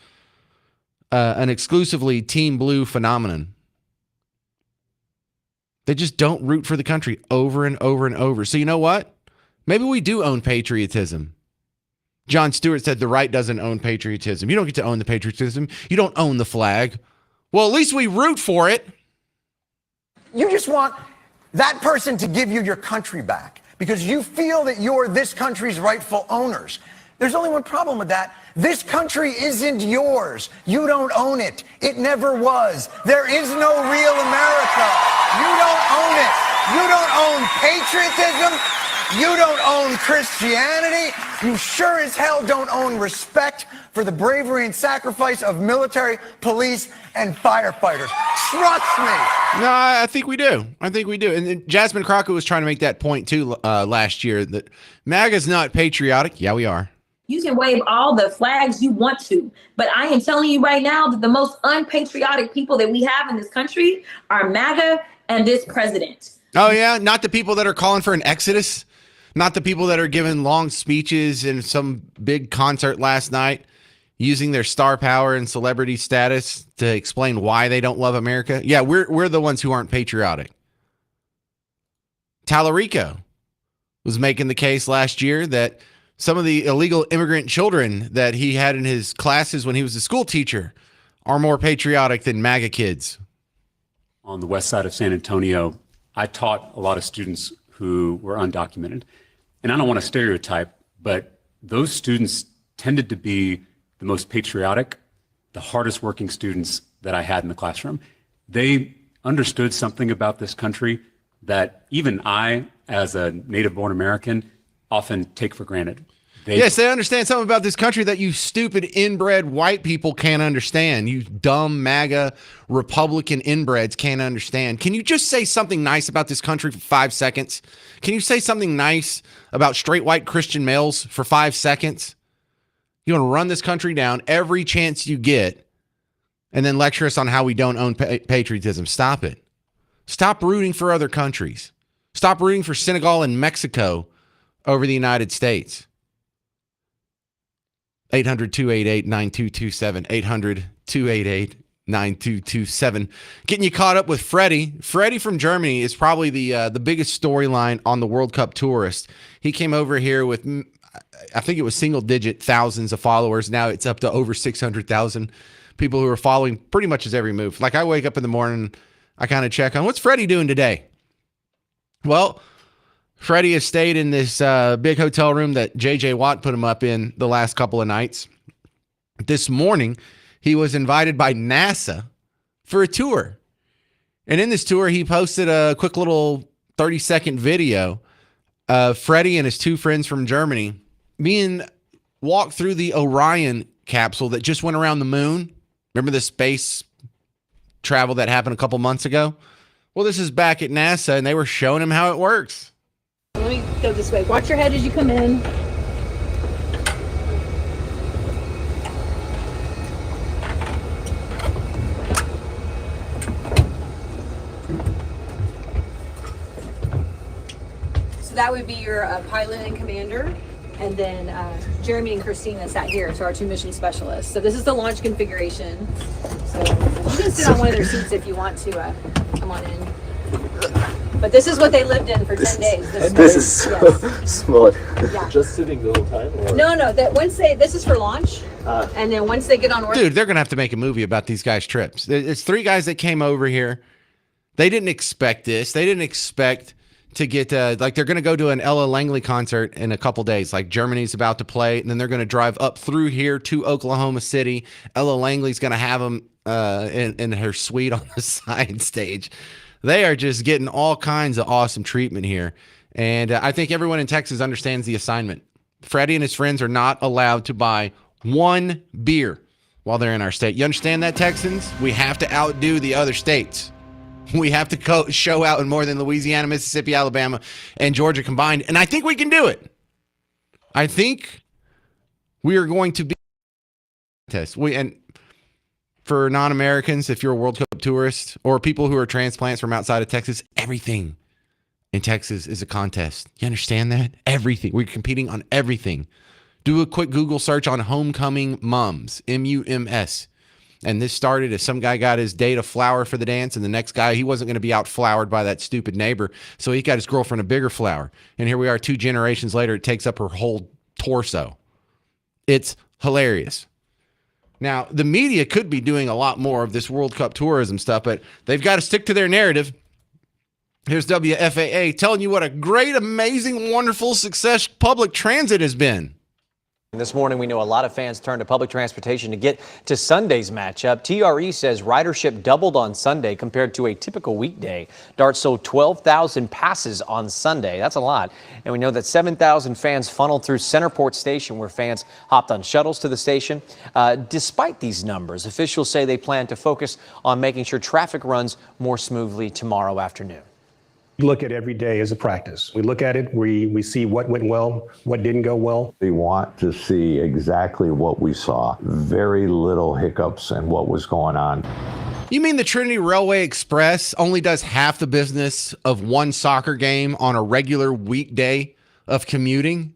an exclusively Team Blue phenomenon. They just don't root for the country over and over and over. So you know what? Maybe we do own patriotism. Jon Stewart said the right doesn't own patriotism. You don't get to own the patriotism. You don't own the flag. Well, at least we root for it. You just want that person to give you your country back because you feel that you're this country's rightful owners. There's only one problem with that. This country isn't yours. You don't own it. It never was. There is no real America. You don't own it. You don't own patriotism. You don't own Christianity. You sure as hell don't own respect for the bravery and sacrifice of military, police, and firefighters. Trust me. No, I think we do. And Jasmine Crockett was trying to make that point too last year that MAGA's not patriotic. Yeah, we are. You can wave all the flags you want to, but I am telling you right now that the most unpatriotic people that we have in this country are MAGA and this president. Oh, yeah? Not the people that are calling for an exodus? Not the people that are giving long speeches in some big concert last night using their star power and celebrity status to explain why they don't love America? Yeah, we're the ones who aren't patriotic. Tallarico was making the case last year that some of the illegal immigrant children that he had in his classes when he was a school teacher are more patriotic than MAGA kids. On the west side of San Antonio, I taught a lot of students who were undocumented. And I don't want to stereotype, but those students tended to be the most patriotic, the hardest working students that I had in the classroom. They understood something about this country that even I, as a native-born American, often take for granted. Yes, they understand something about this country that you stupid inbred white people can't understand. You dumb MAGA Republican inbreds can't understand. Can you just say something nice about this country for 5 seconds? Can you say something nice about straight white Christian males for 5 seconds? You want to run this country down every chance you get and then lecture us on how we don't own patriotism. Stop it. Stop rooting for other countries. Stop rooting for Senegal and Mexico over the United States. 800-288-9227. 800-288-9227. Getting you caught up with Freddie. Freddie from Germany is probably the biggest storyline on the World Cup tourist. He came over here with, I think it was single digit thousands of followers. Now it's up to over 600,000 people who are following pretty much his every move. Like I wake up in the morning, I kind of check on what's Freddie doing today. Well, Freddie has stayed in this big hotel room that J.J. Watt put him up in the last couple of nights. This morning, he was invited by NASA for a tour. And in this tour, he posted a quick little 30-second video of Freddie and his two friends from Germany being walked through the Orion capsule that just went around the moon. Remember the space travel that happened a couple months ago? Well, this is back at NASA, and they were showing him how it works. Let me go this way. Watch your head as you come in. So that would be your pilot and commander. And then Jeremy and Christina sat here, so our two mission specialists. So this is the launch configuration. So you can sit on one of their seats if you want to come on in. But this is what they lived in for 10 days. This is so small. Yeah. Just sitting the whole time? Or? No. That once this is for launch, and then once they get on orbit. Dude, they're gonna have to make a movie about these guys' trips. It's three guys that came over here. They didn't expect this. They didn't expect to get like they're gonna go to an Ella Langley concert in a couple days. Like Germany's about to play, and then they're gonna drive up through here to Oklahoma City. Ella Langley's gonna have them in her suite on the side stage. They are just getting all kinds of awesome treatment here. And I think everyone in Texas understands the assignment. Freddie and his friends are not allowed to buy one beer while they're in our state. You understand that, Texans? We have to outdo the other states. We have to show out in more than Louisiana, Mississippi, Alabama, and Georgia combined. And I think we can do it. I think we are going to be and for non-Americans, if you're a World Cup tourist or people who are transplants from outside of Texas, everything in Texas is a contest. You understand that? Everything. We're competing on everything. Do a quick Google search on homecoming mums, M-U-M-S. And this started as some guy got his date a flower for the dance, and the next guy, he wasn't going to be outflowered by that stupid neighbor, so he got his girlfriend a bigger flower. And here we are 2 generations later, it takes up her whole torso. It's hilarious. Now, the media could be doing a lot more of this World Cup tourism stuff, but they've got to stick to their narrative. Here's WFAA telling you what a great, amazing, wonderful success public transit has been. This morning, we know a lot of fans turned to public transportation to get to Sunday's matchup. TRE says ridership doubled on Sunday compared to a typical weekday. DART sold 12,000 passes on Sunday. That's a lot. And we know that 7,000 fans funneled through Centerport Station, where fans hopped on shuttles to the station. Despite these numbers, officials say they plan to focus on making sure traffic runs more smoothly tomorrow afternoon. We look at every day as a practice. We look at it, we see what went well, what didn't go well. We want to see exactly what we saw. Very little hiccups in what was going on. You mean the Trinity Railway Express only does half the business of one soccer game on a regular weekday of commuting?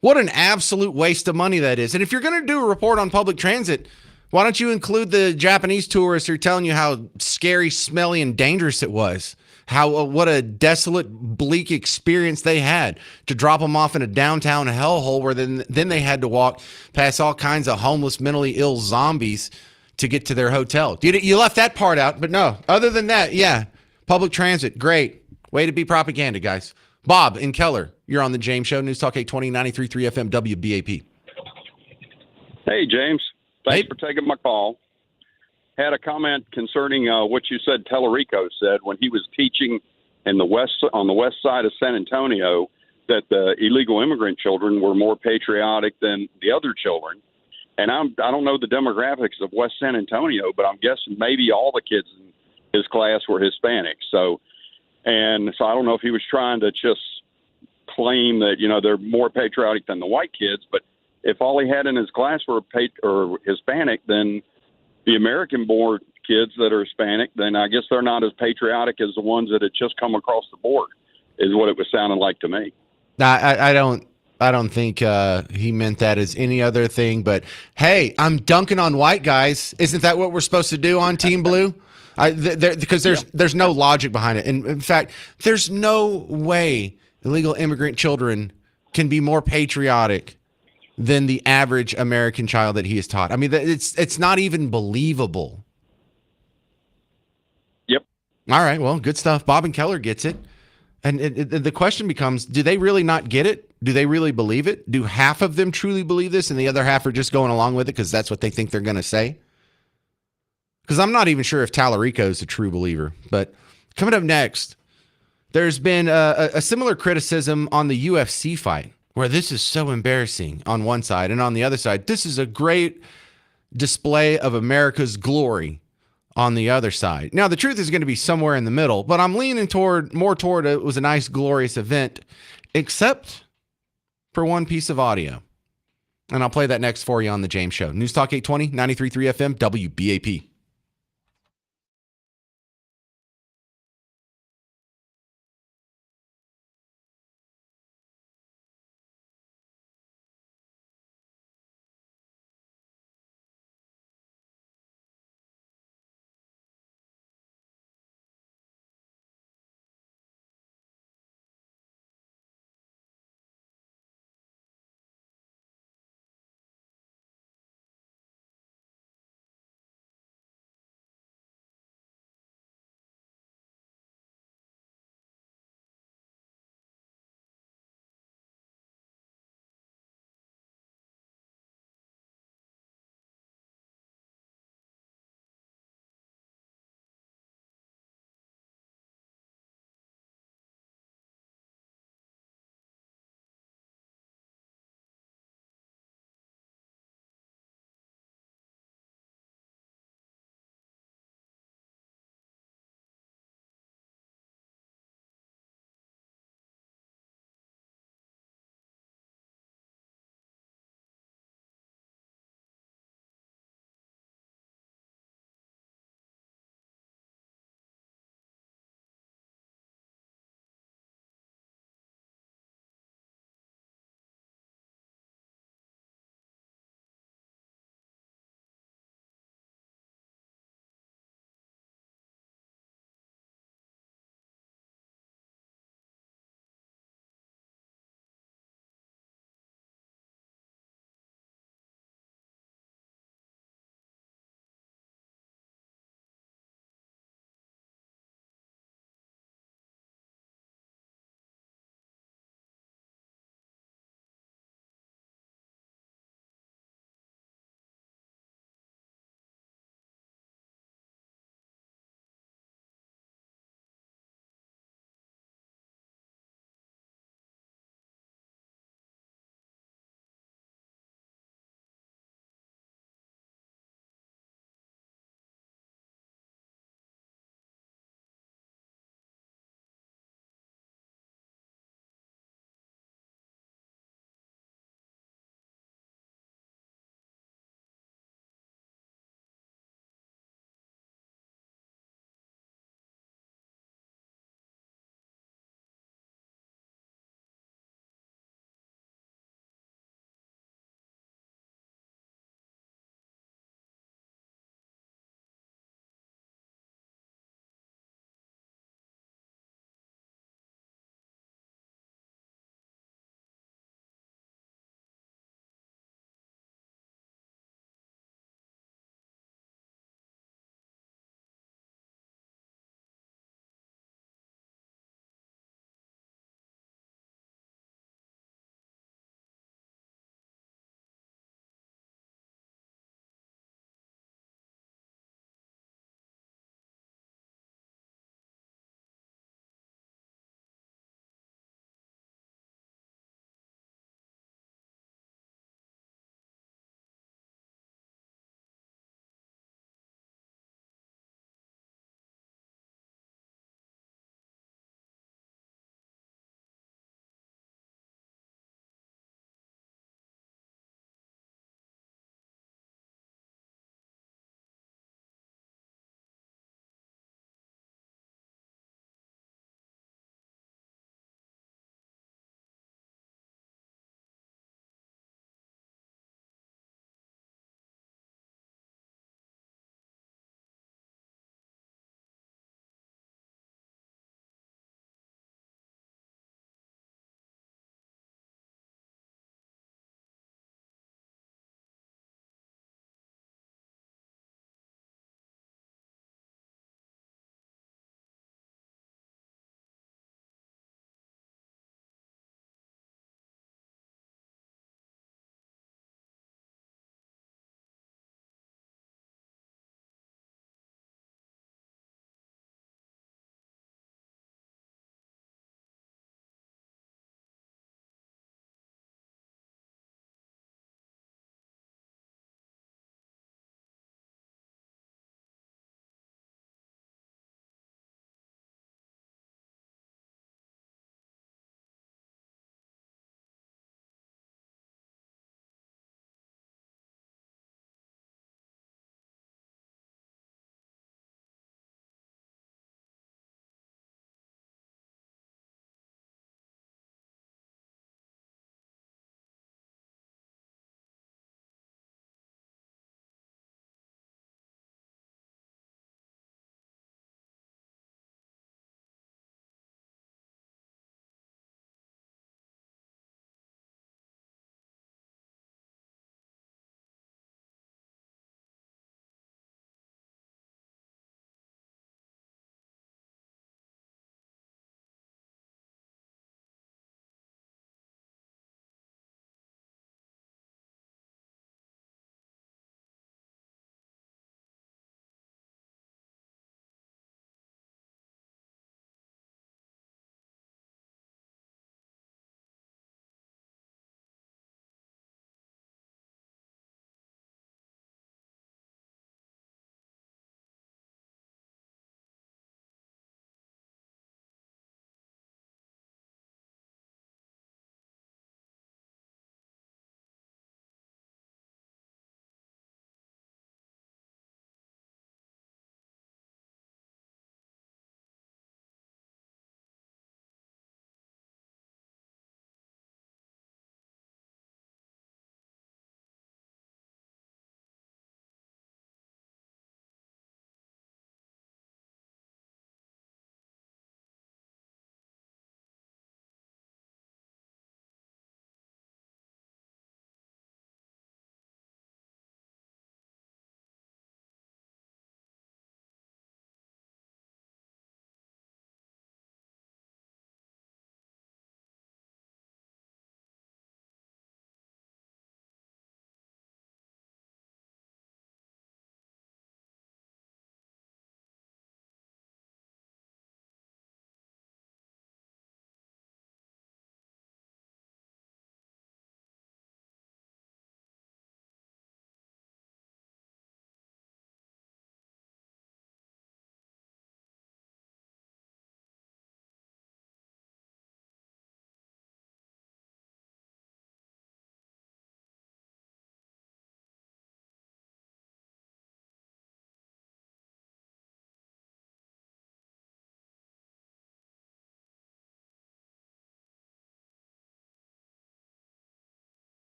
What an absolute waste of money that is. And if you're going to do a report on public transit, why don't you include the Japanese tourists who are telling you how scary, smelly, and dangerous it was? What a desolate, bleak experience they had to drop them off in a downtown hellhole where then they had to walk past all kinds of homeless, mentally ill zombies to get to their hotel. You left that part out, but no. Other than that, yeah, public transit, great. Way to be propaganda, guys. Bob in Keller, you're on the James Show, News Talk 820, 93.3 FM, WBAP. Hey, James. Thanks for taking my call. Had a comment concerning what you said Tellerico said when he was teaching on the west side of San Antonio, that the illegal immigrant children were more patriotic than the other children. And I don't know the demographics of West San Antonio, but I'm guessing maybe all the kids in his class were Hispanic. So I don't know if he was trying to just claim that, they're more patriotic than the white kids, but if all he had in his class were Hispanic, then the American-born kids that are Hispanic, then I guess they're not as patriotic as the ones that had just come across the board, is what it was sounding like to me. I don't think he meant that as any other thing, but hey, I'm dunking on white guys. Isn't that what we're supposed to do on Team Blue? Because there's no logic behind it. And in fact, there's no way illegal immigrant children can be more patriotic than the average American child that he is taught. I mean, it's not even believable. Yep. All right. Well, good stuff. Bob and Keller gets it. And the question becomes, do they really not get it? Do they really believe it? Do half of them truly believe this and the other half are just going along with it because that's what they think they're going to say? Because I'm not even sure if Tallarico is a true believer. But coming up next, there's been a similar criticism on the UFC fight, where this is so embarrassing on one side, and on the other side, this is a great display of America's glory on the other side. Now, the truth is going to be somewhere in the middle, but I'm leaning more toward it was a nice, glorious event, except for one piece of audio. And I'll play that next for you on The James Show. News Talk 820, 93.3 FM, WBAP.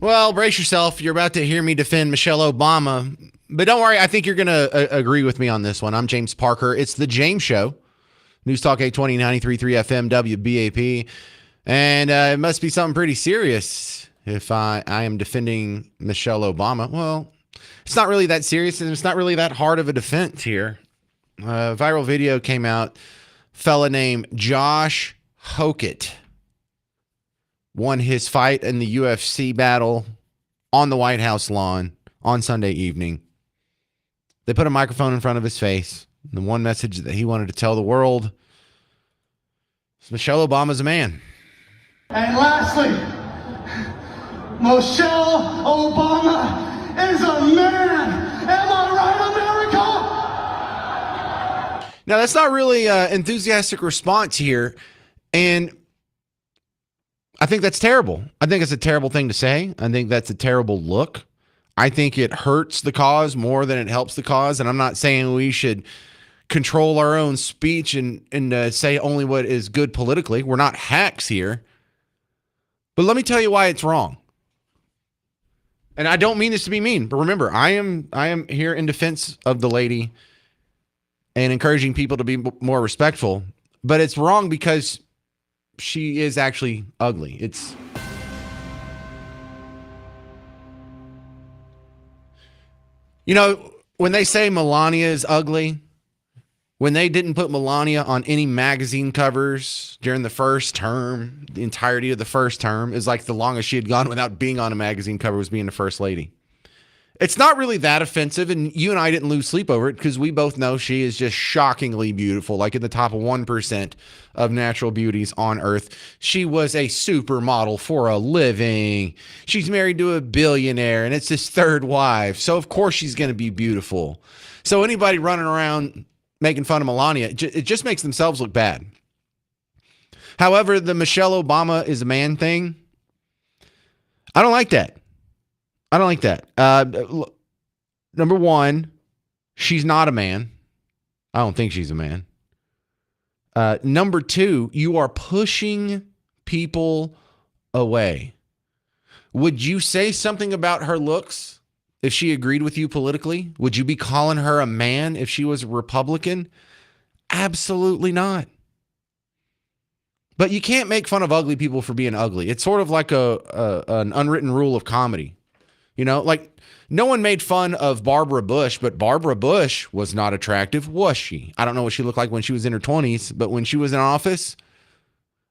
Well, brace yourself. You're about to hear me defend Michelle Obama. But don't worry, I think you're going to agree with me on this one. I'm James Parker. It's The James Show. News Talk 820, 93.3 FM, WBAP. And it must be something pretty serious if I am defending Michelle Obama. Well, it's not really that serious, and it's not really that hard of a defense here. A viral video came out. Fella named Josh Hokett won his fight in the UFC battle on the White House lawn on Sunday evening. They put a microphone in front of his face. The one message that he wanted to tell the world is Michelle Obama's a man. And lastly, Michelle Obama is a man. Am I right, America? Now, that's not really an enthusiastic response here. And I think that's terrible. I think it's a terrible thing to say. I think that's a terrible look. I think it hurts the cause more than it helps the cause. And I'm not saying we should control our own speech and say only what is good politically. We're not hacks here. But let me tell you why it's wrong. And I don't mean this to be mean, but remember, I am here in defense of the lady and encouraging people to be more respectful. But it's wrong because she is actually ugly. It's when they say Melania is ugly, when they didn't put Melania on any magazine covers during the first term, the entirety of the first term is like the longest she had gone without being on a magazine cover was being the first lady. It's not really that offensive, and you and I didn't lose sleep over it because we both know she is just shockingly beautiful, like in the top 1% of natural beauties on earth. She was a supermodel for a living. She's married to a billionaire, and it's his third wife. So, of course, she's going to be beautiful. So anybody running around making fun of Melania, it just makes themselves look bad. However, the Michelle Obama is a man thing, I don't like that. I don't like that. Number one, she's not a man. I don't think she's a man. Number two, you are pushing people away. Would you say something about her looks if she agreed with you politically? Would you be calling her a man if she was a Republican? Absolutely not. But you can't make fun of ugly people for being ugly. It's sort of like an unwritten rule of comedy. Like no one made fun of Barbara Bush, but Barbara Bush was not attractive, was she? I don't know what she looked like when she was in her 20s, but when she was in office,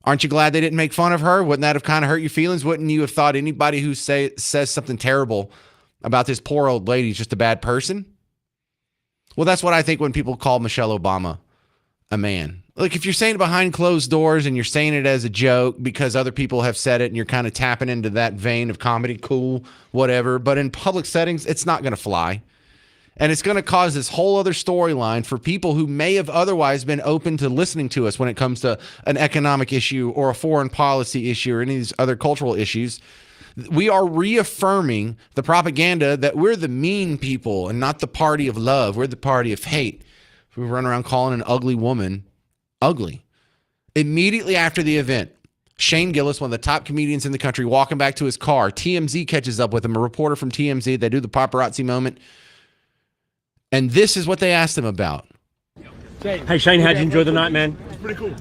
aren't you glad they didn't make fun of her? Wouldn't that have kind of hurt your feelings? Wouldn't you have thought anybody who says something terrible about this poor old lady is just a bad person? Well, that's what I think when people call Michelle Obama a man. Like if you're saying it behind closed doors and you're saying it as a joke because other people have said it and you're kind of tapping into that vein of comedy, cool, whatever. But in public settings, it's not going to fly. And it's going to cause this whole other storyline for people who may have otherwise been open to listening to us when it comes to an economic issue or a foreign policy issue or any of these other cultural issues. We are reaffirming the propaganda that we're the mean people and not the party of love. We're the party of hate. We run around calling an ugly woman ugly. Immediately after the event, Shane Gillis, one of the top comedians in the country, walking back to his car, TMZ catches up with him, a reporter from TMZ. They do the paparazzi moment. And this is what they asked him about. Hey, Shane, how'd you enjoy the night, man? It's pretty cool.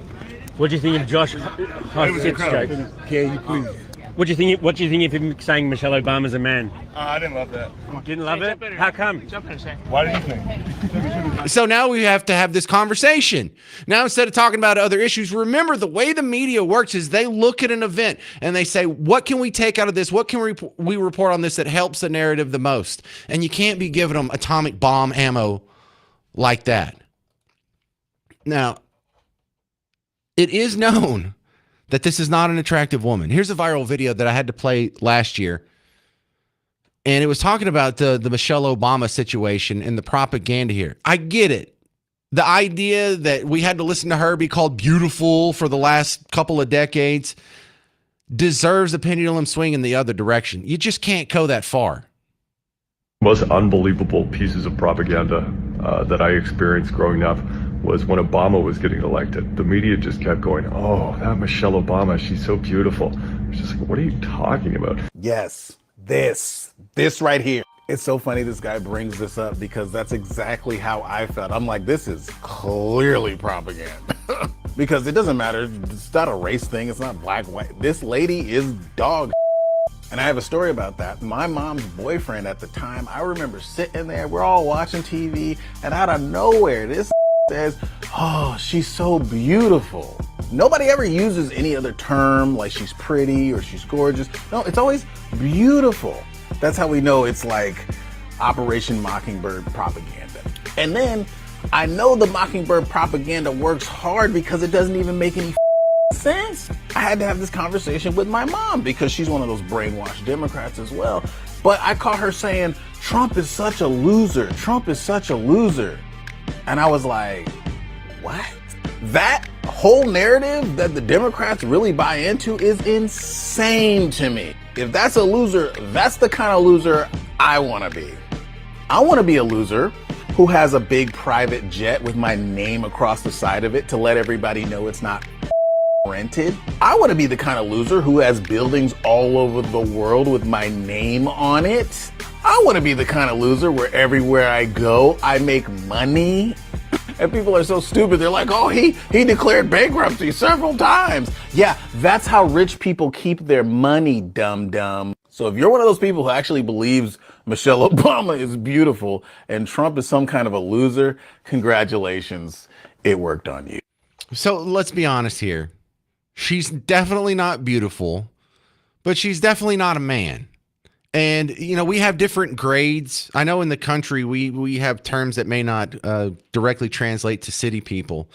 What do you think of Josh Hokett's joke? Can you please? What do you think of him saying Michelle Obama's a man? I didn't love that. Didn't love it? How come? Why did you think? So now we have to have this conversation. Now, instead of talking about other issues, remember the way the media works is they look at an event and they say, what can we take out of this? What can we report on this that helps the narrative the most? And you can't be giving them atomic bomb ammo like that. Now, it is known that this is not an attractive woman. Here's a viral video that I had to play last year. And it was talking about the Michelle Obama situation and the propaganda here. I get it. The idea that we had to listen to her be called beautiful for the last couple of decades deserves a pendulum swing in the other direction. You just can't go that far. Most unbelievable pieces of propaganda that I experienced growing up was when Obama was getting elected. The media just kept going, oh, that Michelle Obama, she's so beautiful. I was just like, what are you talking about? Yes, This right here. It's so funny this guy brings this up because that's exactly how I felt. I'm like, this is clearly propaganda. Because it doesn't matter. It's not a race thing. It's not black, white. This lady is dog. And I have a story about that. My mom's boyfriend at the time, I remember sitting there, we're all watching TV, and out of nowhere, this says, oh, she's so beautiful. Nobody ever uses any other term like she's pretty or she's gorgeous. No, it's always beautiful. That's how we know it's like Operation Mockingbird propaganda. And then I know the Mockingbird propaganda works hard because it doesn't even make any sense. I had to have this conversation with my mom because she's one of those brainwashed Democrats as well. But I caught her saying, Trump is such a loser. Trump is such a loser. And I was like, what? That whole narrative that the Democrats really buy into is insane to me. If that's a loser, that's the kind of loser I want to be. I want to be a loser who has a big private jet with my name across the side of it to let everybody know it's not rented. I want to be the kind of loser who has buildings all over the world with my name on it. I want to be the kind of loser where everywhere I go, I make money. And people are so stupid. They're like, oh, he declared bankruptcy several times. Yeah, that's how rich people keep their money, dum-dum. So if you're one of those people who actually believes Michelle Obama is beautiful and Trump is some kind of a loser, congratulations. It worked on you. So let's be honest here. She's definitely not beautiful, but she's definitely not a man. And, you know, we have different grades. I know in the country we have terms that may not directly translate to city people.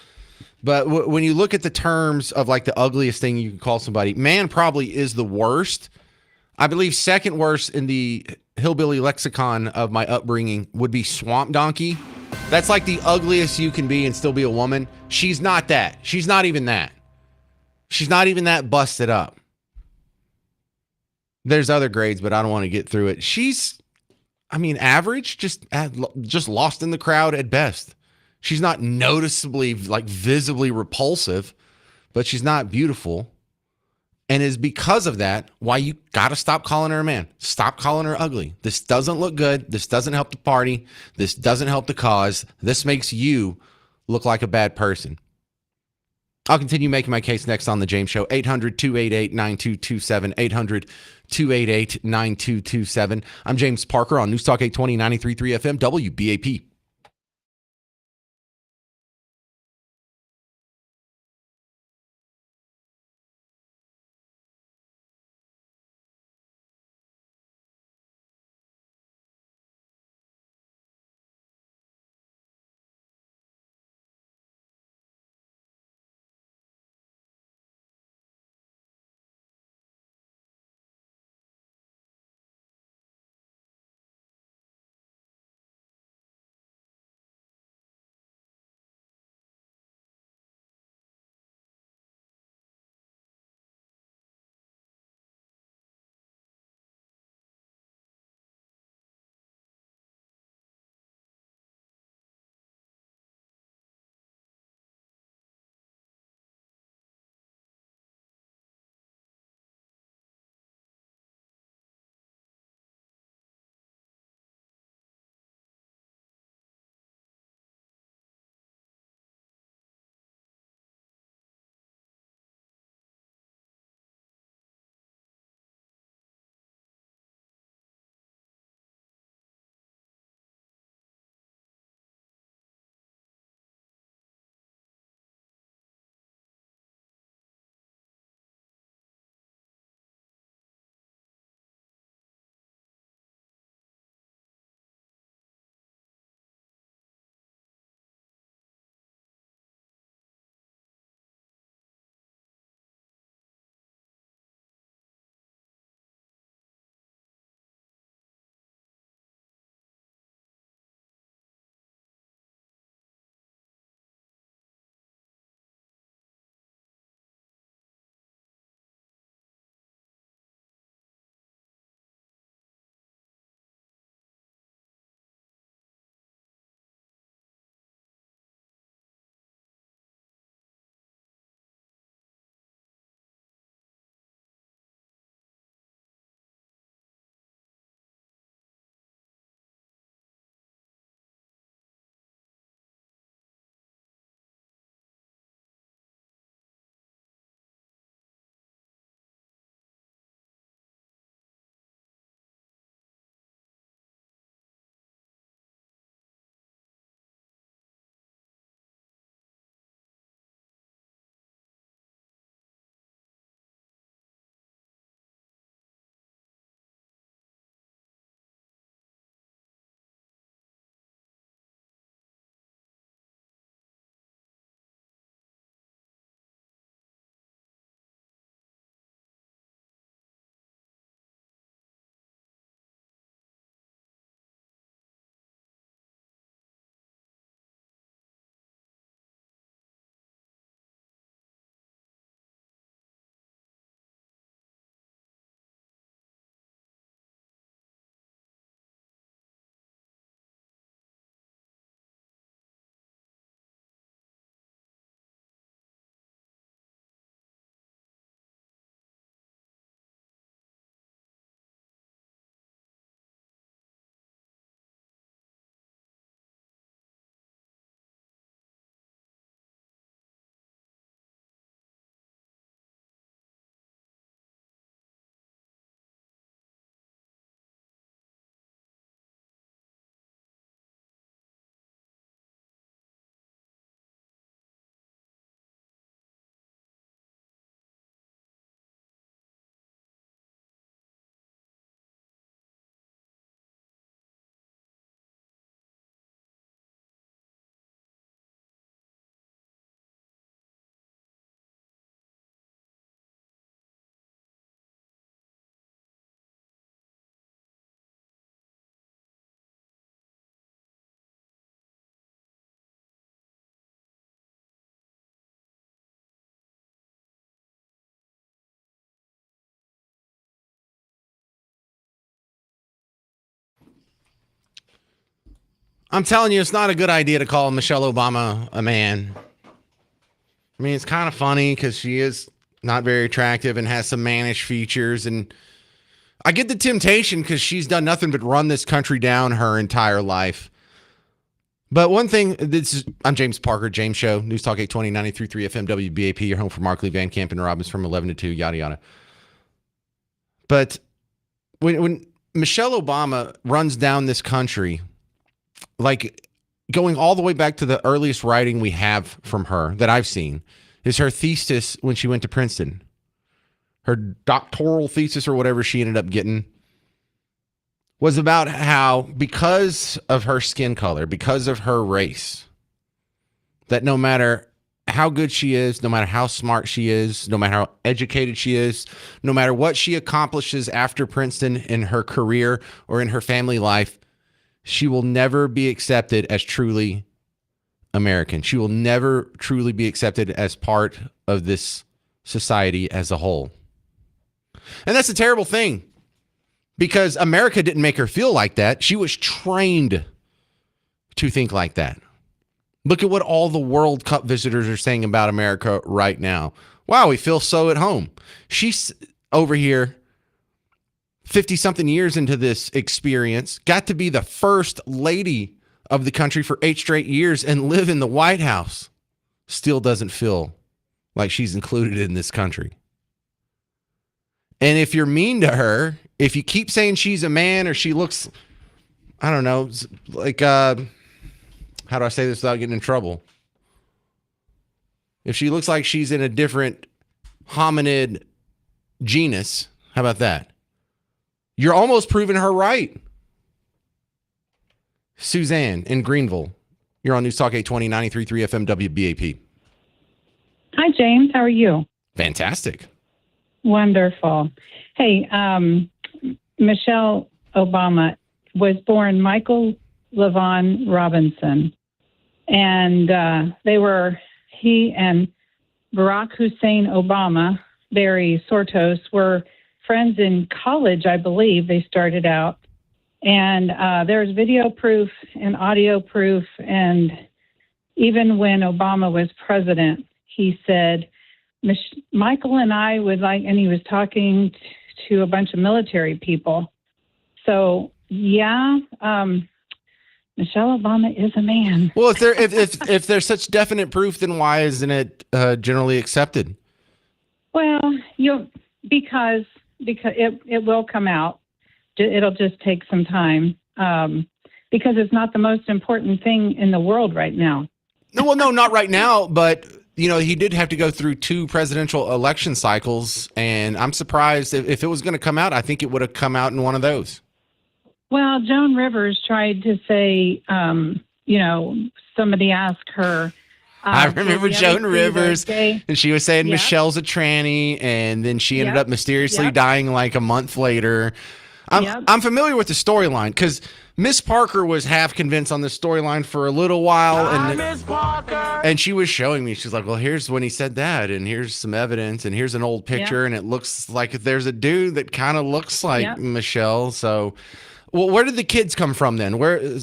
But when you look at the terms of like the ugliest thing you can call somebody, man probably is the worst. I believe second worst in the hillbilly lexicon of my upbringing would be swamp donkey. That's like the ugliest you can be and still be a woman. She's not that. She's not even that. She's not even that busted up. There's other grades, but I don't want to get through it. She's, I mean, average, just lost in the crowd at best. She's not noticeably, like visibly repulsive, but she's not beautiful. And is because of that why you got to stop calling her a man. Stop calling her ugly. This doesn't look good. This doesn't help the party. This doesn't help the cause. This makes you look like a bad person. I'll continue making my case next on The James Show. 800-288-9227. 800-288-9227. I'm James Parker on News Talk 820, 93.3 FM, WBAP. I'm telling you, it's not a good idea to call Michelle Obama a man. I mean, it's kind of funny because she is not very attractive and has some mannish features. And I get the temptation because she's done nothing but run this country down her entire life. But one thing, I'm James Parker, James Show, News Talk 820, 93.3 FM, WBAP, your home for Markley, Van Camp, and Robbins from 11 to 2, yada, yada. But when Michelle Obama runs down this country, like going all the way back to the earliest writing we have from her that I've seen is her thesis when she went to Princeton. Her doctoral thesis or whatever she ended up getting was about how because of her skin color, because of her race, that no matter how good she is, no matter how smart she is, no matter how educated she is, no matter what she accomplishes after Princeton in her career or in her family life, she will never be accepted as truly American. She will never truly be accepted as part of this society as a whole. And that's a terrible thing because America didn't make her feel like that. She was trained to think like that. Look at what all the World Cup visitors are saying about America right now. Wow, we feel so at home. She's over here 50-something years into this experience, got to be the first lady of the country for 8 straight years and live in the White House. Still doesn't feel like she's included in this country. And if you're mean to her, if you keep saying she's a man or she looks, I don't know, like, how do I say this without getting in trouble? If she looks like she's in a different hominid genus, how about that? You're almost proving her right. Suzanne in Greenville. You're on News Talk 820, 93.3 FM WBAP. Hi, James. How are you? Fantastic. Wonderful. Hey, Michelle Obama was born Michael Levon Robinson. And he and Barack Hussein Obama, Barry Sortos, were friends in college, I believe. They started out. And there's video proof and audio proof. And even when Obama was president, he said, Michael and I would like, and he was talking to a bunch of military people. So, yeah, Michelle Obama is a man. Well, if there's such definite proof, then why isn't it generally accepted? Well, because it will come out. It'll just take some time because it's not the most important thing in the world right now. No, not right now. But he did have to go through 2 presidential election cycles, and I'm surprised if it was going to come out. I think it would have come out in one of those. Well, Joan Rivers tried to say, somebody asked her. I remember Joan Rivers, and she was saying Michelle's a tranny, and then she ended up mysteriously dying like a month later. I'm familiar with the storyline because Miss Parker was half convinced on the storyline for a little while, and she was showing me. She's like, "Well, here's when he said that, and here's some evidence, and here's an old picture, and it looks like there's a dude that kind of looks like Michelle." So, well, where did the kids come from then? Where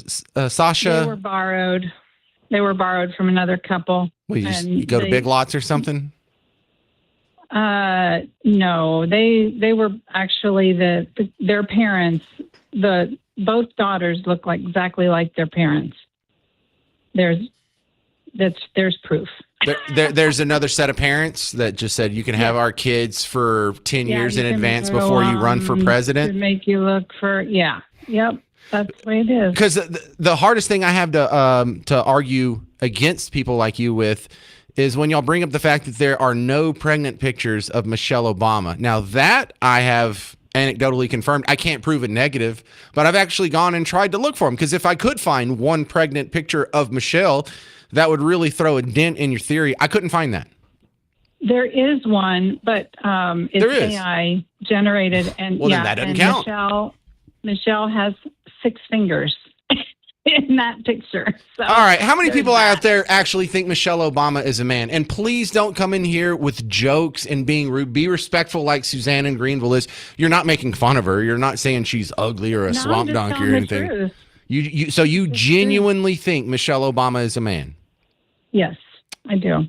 Sasha? They were borrowed. They were borrowed from another couple. Well, you go to Big Lots or something? No, they were actually their parents. Both daughters look exactly like their parents. There's proof. There's another set of parents that just said you can have our kids for 10 years in advance before you run for president. To make you look for yep. That's the way it is. Because the hardest thing I have to argue against people like you with is when y'all bring up the fact that there are no pregnant pictures of Michelle Obama. Now that I have anecdotally confirmed, I can't prove a negative, but I've actually gone and tried to look for them because if I could find one pregnant picture of Michelle, that would really throw a dent in your theory. I couldn't find that. There is one, but it's AI generated, and well, then that doesn't count. Michelle has 6 fingers in that picture. So all right. How many people out there actually think Michelle Obama is a man? And please don't come in here with jokes and being rude. Be respectful like Suzanne in Greenville is. You're not making fun of her. You're not saying she's ugly or a swamp donkey or anything. So you genuinely think Michelle Obama is a man? Yes, I do.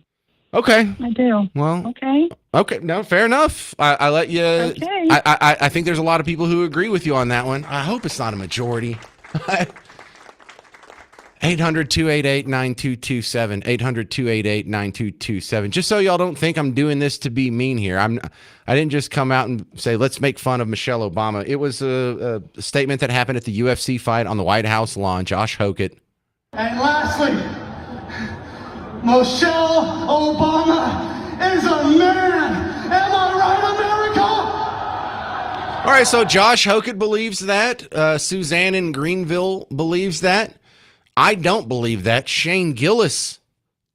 Okay. I do. Well, okay. Okay, no, fair enough. I let you. Okay. I think there's a lot of people who agree with you on that one. I hope it's not a majority. 800-288-9227. 800-288-9227. Just so y'all don't think I'm doing this to be mean here. I didn't just come out and say, let's make fun of Michelle Obama. It was a statement that happened at the UFC fight on the White House lawn. Josh Hokett. And lastly, Michelle Obama is a man. Am I right, America? All right, so Josh Hokett believes that. Suzanne in Greenville believes that. I don't believe that. Shane Gillis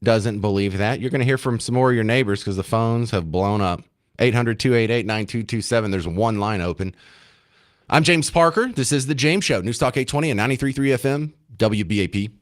doesn't believe that. You're going to hear from some more of your neighbors because the phones have blown up. 800-288-9227. There's one line open. I'm James Parker. This is The James Show. News Talk 820 and 93.3 FM, WBAP.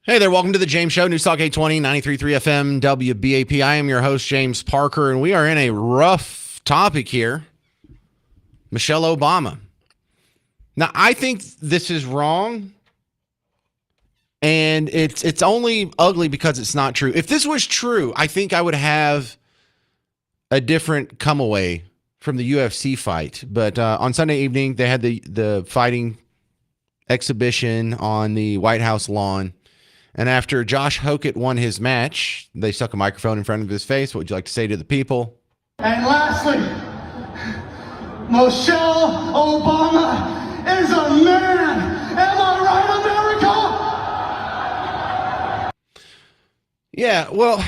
Hey there, welcome to the James Show, News Talk 820, 93.3 FM, WBAP. I am your host, James Parker, and we are in a rough topic here. Michelle Obama. Now, I think this is wrong, and it's only ugly because it's not true. If this was true, I think I would have a different come away from the UFC fight. But on Sunday evening, they had the fighting exhibition on the White House lawn. And after Josh Hokett won his match, they stuck a microphone in front of his face. What would you like to say to the people? And lastly, Michelle Obama is a man. Am I right, America? Yeah, well,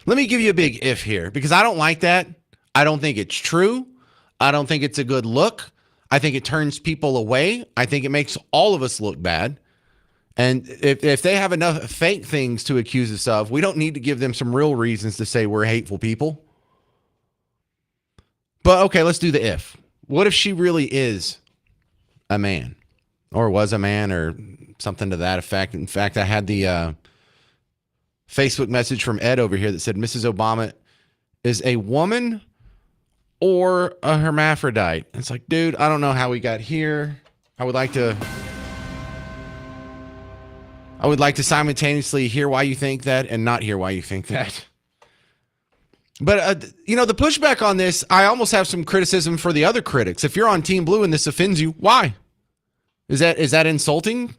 let me give you a big if here, because I don't like that. I don't think it's true. I don't think it's a good look. I think it turns people away. I think it makes all of us look bad. And if they have enough fake things to accuse us of, we don't need to give them some real reasons to say we're hateful people. But okay, let's do the if. What if she really is a man, or was a man, or something to that effect? In fact, I had the Facebook message from Ed over here that said Mrs. Obama is a woman or a hermaphrodite. It's like, dude, I don't know how we got here. I would like to simultaneously hear why you think that and not hear why you think that. But, the pushback on this, I almost have some criticism for the other critics. If you're on Team Blue and this offends you, why? Is that insulting?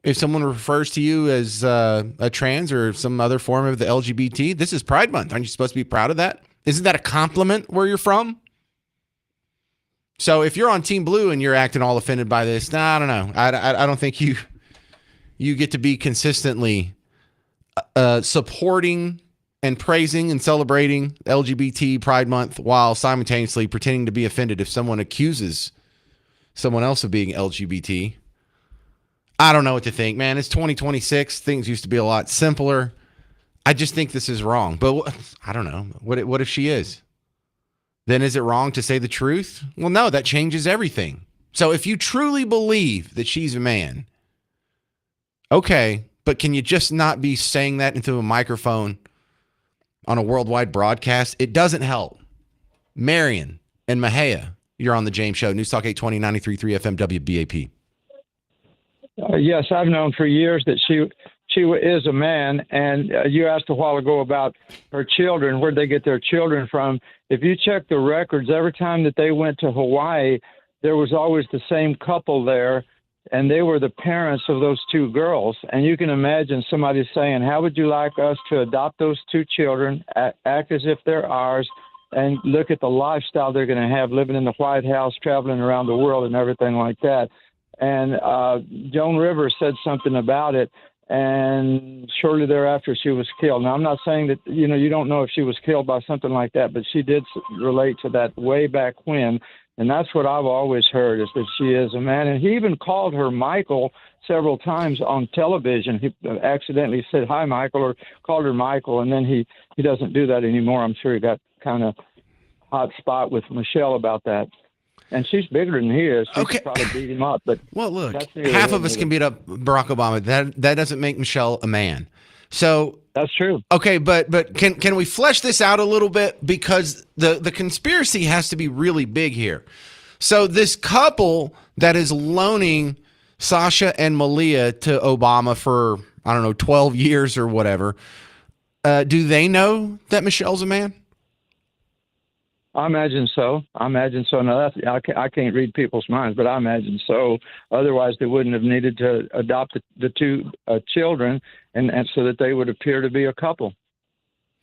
If someone refers to you as a trans or some other form of the LGBT, this is Pride Month. Aren't you supposed to be proud of that? Isn't that a compliment where you're from? So if you're on Team Blue and you're acting all offended by this, I don't know. I don't think you get to be consistently supporting and praising and celebrating LGBT Pride Month while simultaneously pretending to be offended if someone accuses someone else of being LGBT. I don't know what to think, man. It's 2026. Things used to be a lot simpler. I just think this is wrong. But I don't know. What if she is? Then is it wrong to say the truth? Well, no, that changes everything. So if you truly believe that she's a man, okay, but can you just not be saying that into a microphone on a worldwide broadcast? It doesn't help. Marion and Mahia, you're on the James Show, News Talk 820, 93.3 FM, WBAP. Yes, I've known for years that she is a man, and you asked a while ago about her children, where'd they get their children from. If you check the records, every time that they went to Hawaii, there was always the same couple there, and they were the parents of those two girls. And you can imagine somebody saying, how would you like us to adopt those two children, act as if they're ours, and look at the lifestyle they're going to have living in the White House, traveling around the world and everything like that. And Joan Rivers said something about it, and shortly thereafter she was killed. Now, I'm not saying that, you don't know if she was killed by something like that, but she did relate to that way back when. And that's what I've always heard, is that she is a man. And he even called her Michael several times on television. He accidentally said, hi, Michael, or called her Michael. And then he doesn't do that anymore. I'm sure he got kind of hot spot with Michelle about that. And she's bigger than he is. She could probably beat him up. But well, look, half of us can beat up Barack Obama. That doesn't make Michelle a man. So that's true. Okay, but can we flesh this out a little bit, because the conspiracy has to be really big here. So this couple that is loaning Sasha and Malia to Obama for 12 years or whatever, do they know that Michelle's a man? I imagine so. Now, I can't read people's minds, but I imagine so. Otherwise, they wouldn't have needed to adopt the two children, and so that they would appear to be a couple.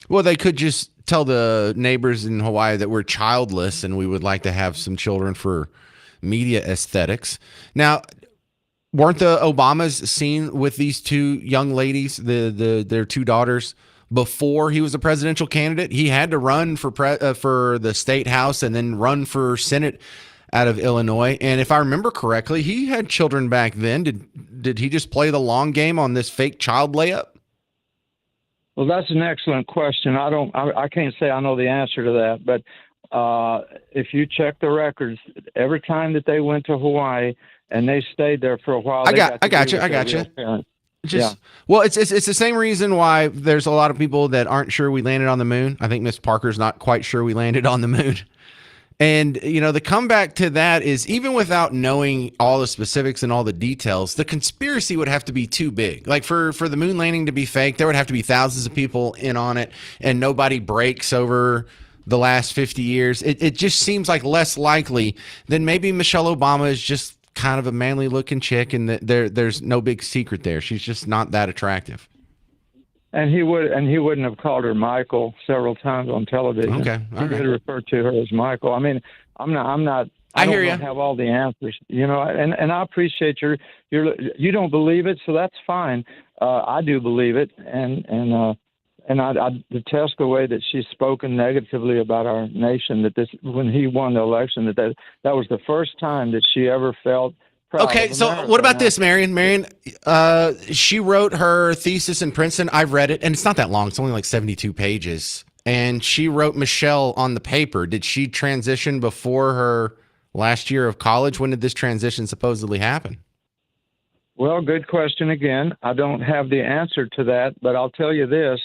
Well, they could just tell the neighbors in Hawaii that we're childless and we would like to have some children for media aesthetics. Now, weren't the Obamas seen with these two young ladies, their two daughters, before he was a presidential candidate? He had to run for the state house and then run for Senate out of Illinois. And if I remember correctly, he had children back then. Did he just play the long game on this fake child layup? Well, that's an excellent question. I can't say I know the answer to that, but if you check the records, every time that they went to Hawaii and they stayed there for a while, I got you. Well, it's the same reason why there's a lot of people that aren't sure we landed on the moon. I think Miss Parker's not quite sure we landed on the moon. And, you know, the comeback to that is even without knowing all the specifics and all the details, the conspiracy would have to be too big. Like for the moon landing to be fake, there would have to be thousands of people in on it and nobody breaks over the last 50 years. It just seems like less likely than maybe Michelle Obama is just kind of a manly looking chick and there's no big secret there. She's just not that attractive. And he wouldn't have called her Michael several times on television. Okay, he did refer to her as Michael. I mean, I don't have all the answers, you know. And I appreciate you don't believe it, so that's fine. I do believe it, and I detest the way that she's spoken negatively about our nation. That when he won the election, that was the first time that she ever felt. Okay, so what about this, Marion? Marion, she wrote her thesis in Princeton. I've read it, and it's not that long. It's only like 72 pages. And she wrote Michelle on the paper. Did she transition before her last year of college? When did this transition supposedly happen? Well, good question again. I don't have the answer to that, but I'll tell you this.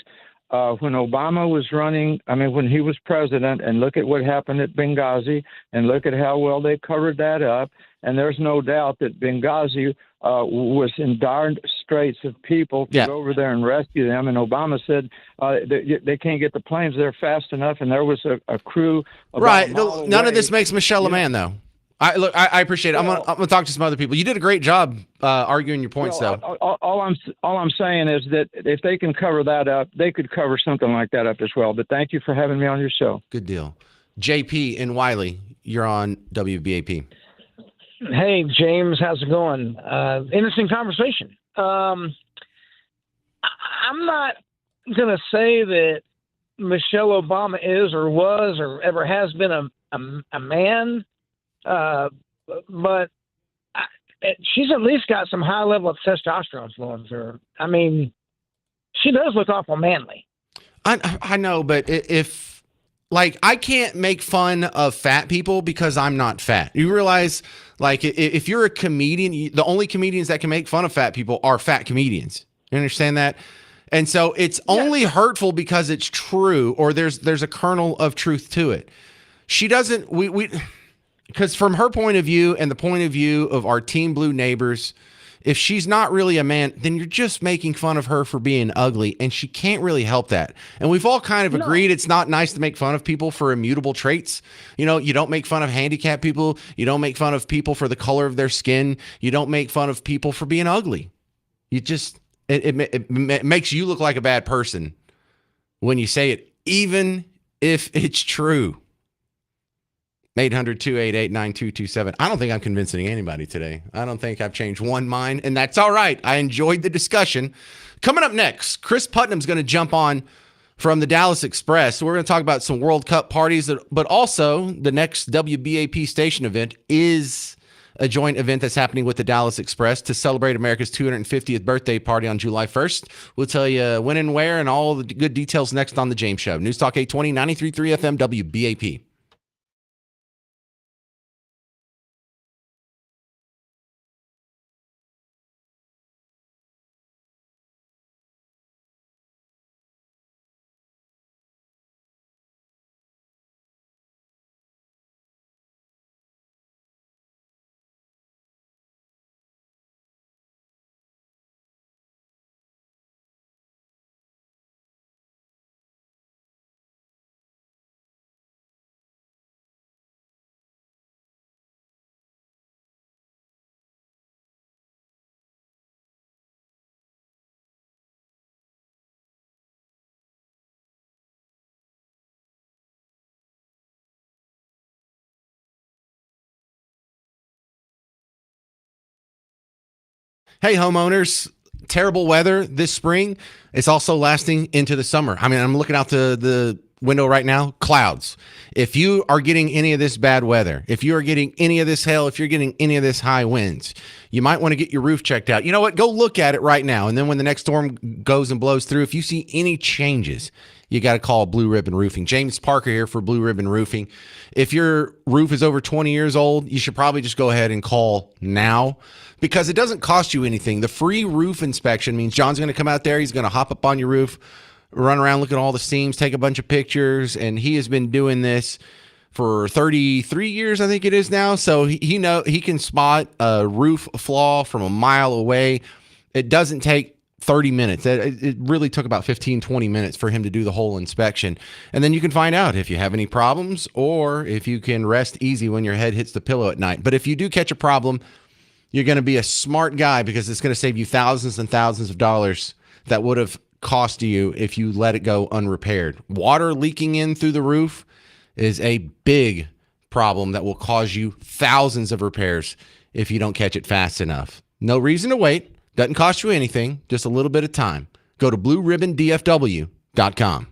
When Obama was running, when he was president, and look at what happened at Benghazi, and look at how well they covered that up. And there's no doubt that Benghazi was in dire straits of people to go over there and rescue them. And Obama said they can't get the planes there fast enough. And there was a crew. Right. None of this makes Michelle a man, though. I appreciate it. I'm gonna talk to some other people. You did a great job arguing your points, though. All I'm saying is that if they can cover that up, they could cover something like that up as well. But thank you for having me on your show. Good deal. JP in Wiley, you're on WBAP. Hey, James, how's it going? Interesting conversation. I'm not going to say that Michelle Obama is or was or ever has been a man, but she's at least got some high level of testosterone flowing through her. I mean, she does look awful manly. I know, but if like I can't make fun of fat people because I'm not fat. You realize, like, if you're a comedian, the only comedians that can make fun of fat people are fat comedians. You understand that? And so it's only hurtful because it's true, or there's a kernel of truth to it. She doesn't, because from her point of view and the point of view of our Team Blue neighbors, if she's not really a man, then you're just making fun of her for being ugly, and she can't really help that. And we've all kind of agreed it's not nice to make fun of people for immutable traits. You know, you don't make fun of handicapped people. You don't make fun of people for the color of their skin. You don't make fun of people for being ugly. You just, it makes you look like a bad person when you say it, even if it's true. 800-288-9227. I don't think I'm convincing anybody today. I don't think I've changed one mind, and that's all right. I enjoyed the discussion. Coming up next, Chris Putnam's going to jump on from the Dallas Express. So we're going to talk about some World Cup parties, but also the next WBAP station event is a joint event that's happening with the Dallas Express to celebrate America's 250th birthday party on July 1st. We'll tell you when and where and all the good details next on The James Show. News Talk 820, 93.3 FM, WBAP. Hey, homeowners, terrible weather this spring. It's also lasting into the summer. I mean, I'm looking out the window right now, clouds. If you are getting any of this bad weather, if you are getting any of this hail, if you're getting any of this high winds, you might want to get your roof checked out. You know what? Go look at it right now. And then when the next storm goes and blows through, if you see any changes, you got to call Blue Ribbon Roofing. James Parker here for Blue Ribbon Roofing. If your roof is over 20 years old, you should probably just go ahead and call now because it doesn't cost you anything. The free roof inspection means John's going to come out there. He's going to hop up on your roof, run around, look at all the seams, take a bunch of pictures, and he has been doing this for 33 years, I think it is now. So he can spot a roof flaw from a mile away. It doesn't take 30 minutes. It really took about 15, 20 minutes for him to do the whole inspection. And then you can find out if you have any problems or if you can rest easy when your head hits the pillow at night. But if you do catch a problem, you're going to be a smart guy because it's going to save you thousands and thousands of dollars that would have cost you if you let it go unrepaired. Water leaking in through the roof is a big problem that will cause you thousands of repairs if you don't catch it fast enough. No reason to wait. Doesn't cost you anything, just a little bit of time. Go to blueribbondfw.com.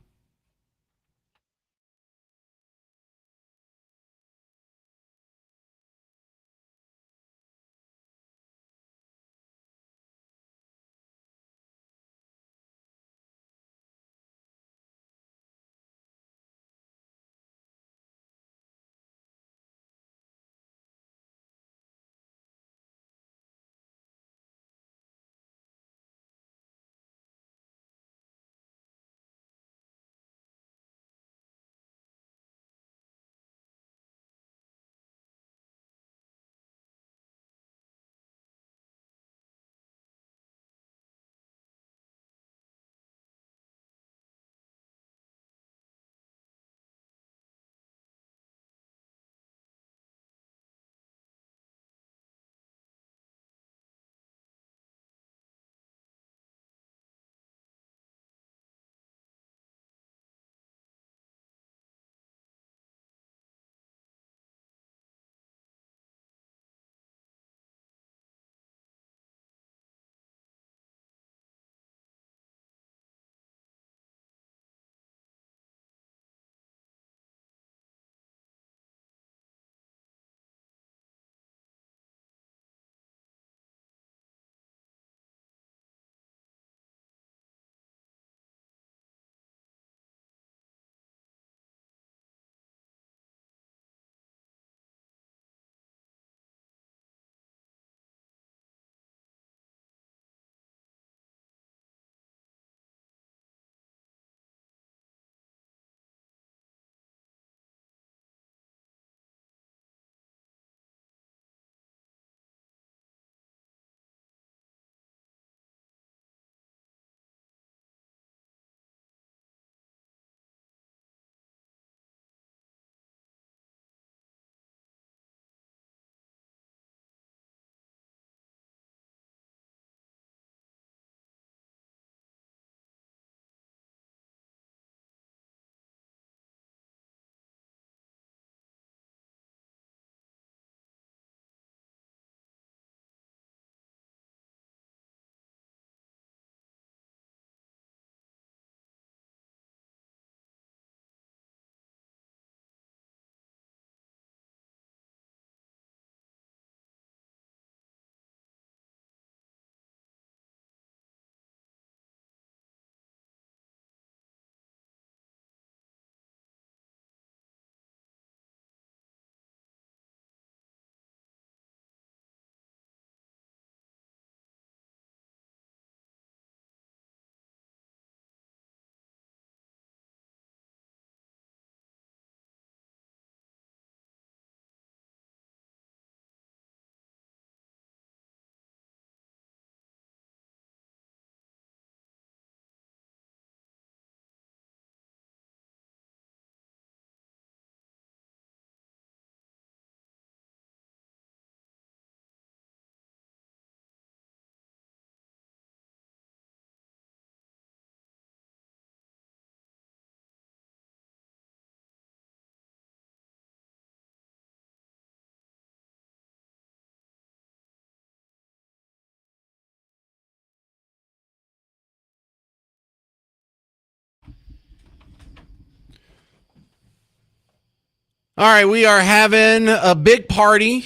All right, we are having a big party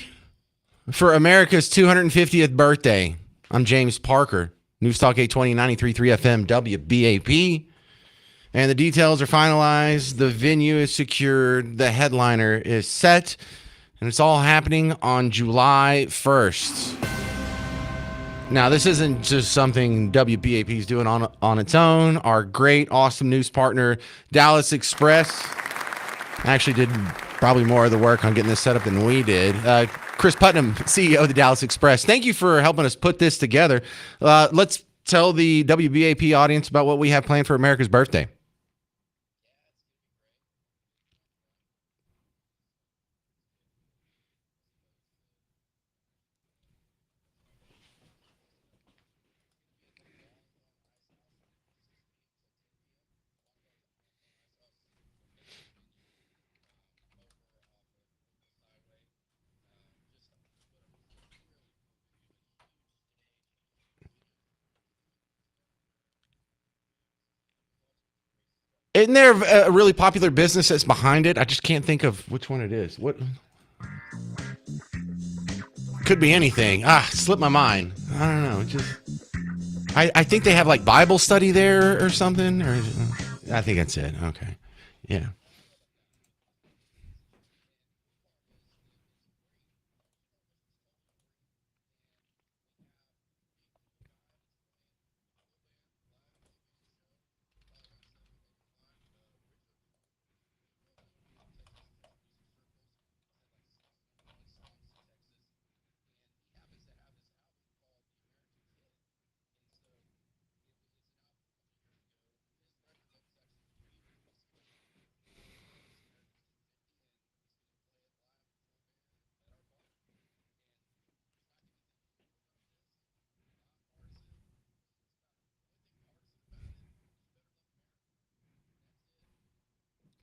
for America's 250th birthday. I'm James Parker, News Talk 820, 93.3 FM, WBAP. and the details are finalized. The venue is secured. The headliner is set, and it's all happening on July 1st. Now, this isn't just something WBAP is doing on its own. Our great, awesome news partner, Dallas Express, actually did probably more of the work on getting this set up than we did. Chris Putnam, CEO of the Dallas Express, thank you for helping us put this together. Let's tell the WBAP audience about what we have planned for America's birthday. Isn't there a really popular business that's behind it? I just can't think of which one it is. What? Could be anything. Slipped my mind. I don't know. I think they have like Bible study there or something. Or I think that's it. Okay. Yeah.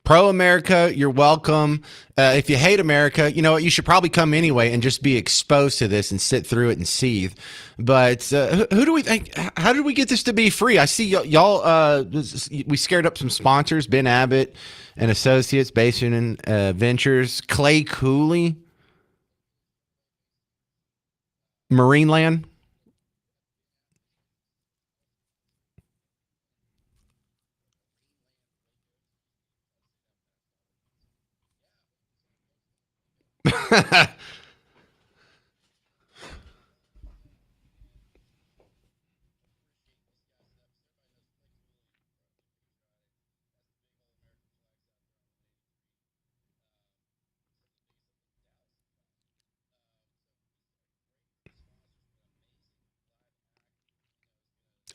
Pro America, you're welcome. If you hate America, you know what? You should probably come anyway and just be exposed to this and sit through it and seethe. But who do we think? How did we get this to be free? I see y'all. We scared up some sponsors: Ben Abbott and Associates, Basin Ventures, Clay Cooley, Marineland.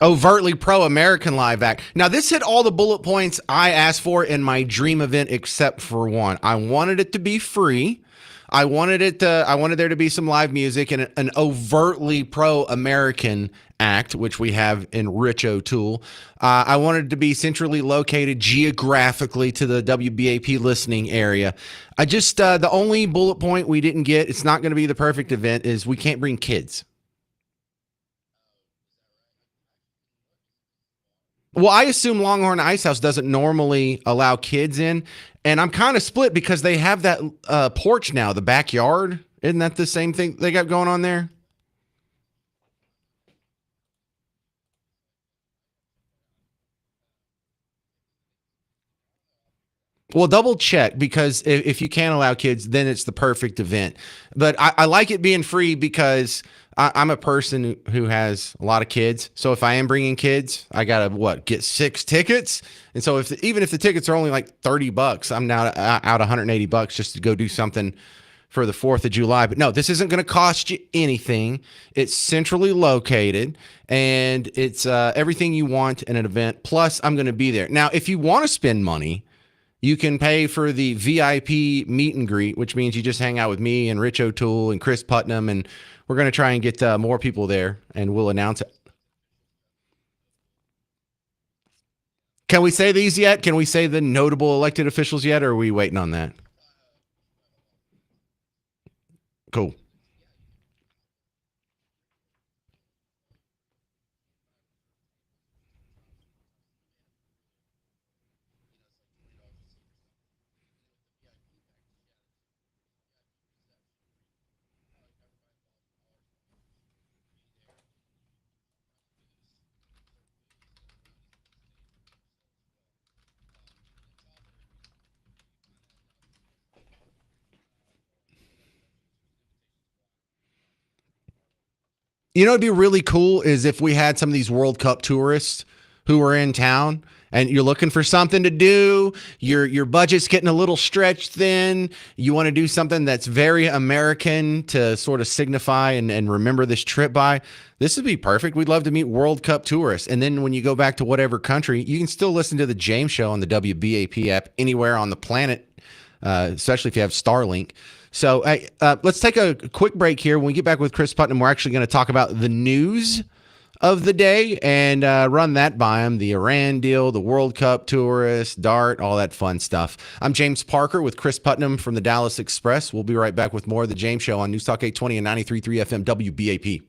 Overtly pro-American live act. Now, this hit all the bullet points I asked for in my dream event, except for one. I wanted it to be free. I wanted there to be some live music and an overtly pro-American act, which we have in Rich O'Toole. I wanted it to be centrally located geographically to the WBAP listening area. I just the only bullet point we didn't get, it's not going to be the perfect event, is we can't bring kids. Well, I assume Longhorn Ice House doesn't normally allow kids in, and I'm kind of split because they have that porch now, the backyard. Isn't that the same thing they got going on there? Well, double check, because if you can't allow kids, then it's the perfect event. But I like it being free because I'm a person who has a lot of kids. So if I am bringing kids, I gotta get 6 tickets. And so even if the tickets are only like $30, I'm now out $180 just to go do something for the 4th of July. But no, this isn't going to cost you anything. It's centrally located, and it's everything you want in an event. Plus, I'm going to be there. Now, if you want to spend money, you can pay for the VIP meet and greet, which means you just hang out with me and Rich O'Toole and Chris Putnam, and we're going to try and get more people there, and we'll announce it. Can we say these yet? Can we say the notable elected officials yet, or are we waiting on that? Cool. You know, it'd be really cool is if we had some of these World Cup tourists who were in town and you're looking for something to do, your budget's getting a little stretched thin, you want to do something that's very American to sort of signify and remember this trip by. This would be perfect. We'd love to meet World Cup tourists. And then when you go back to whatever country, you can still listen to the James Show on the WBAP app anywhere on the planet, especially if you have Starlink. So let's take a quick break here. When we get back with Chris Putnam, we're actually going to talk about the news of the day and run that by him, the Iran deal, the World Cup tourists, DART, all that fun stuff. I'm James Parker with Chris Putnam from the Dallas Express. We'll be right back with more of the James Show on News Talk 820 and 93.3 FM WBAP.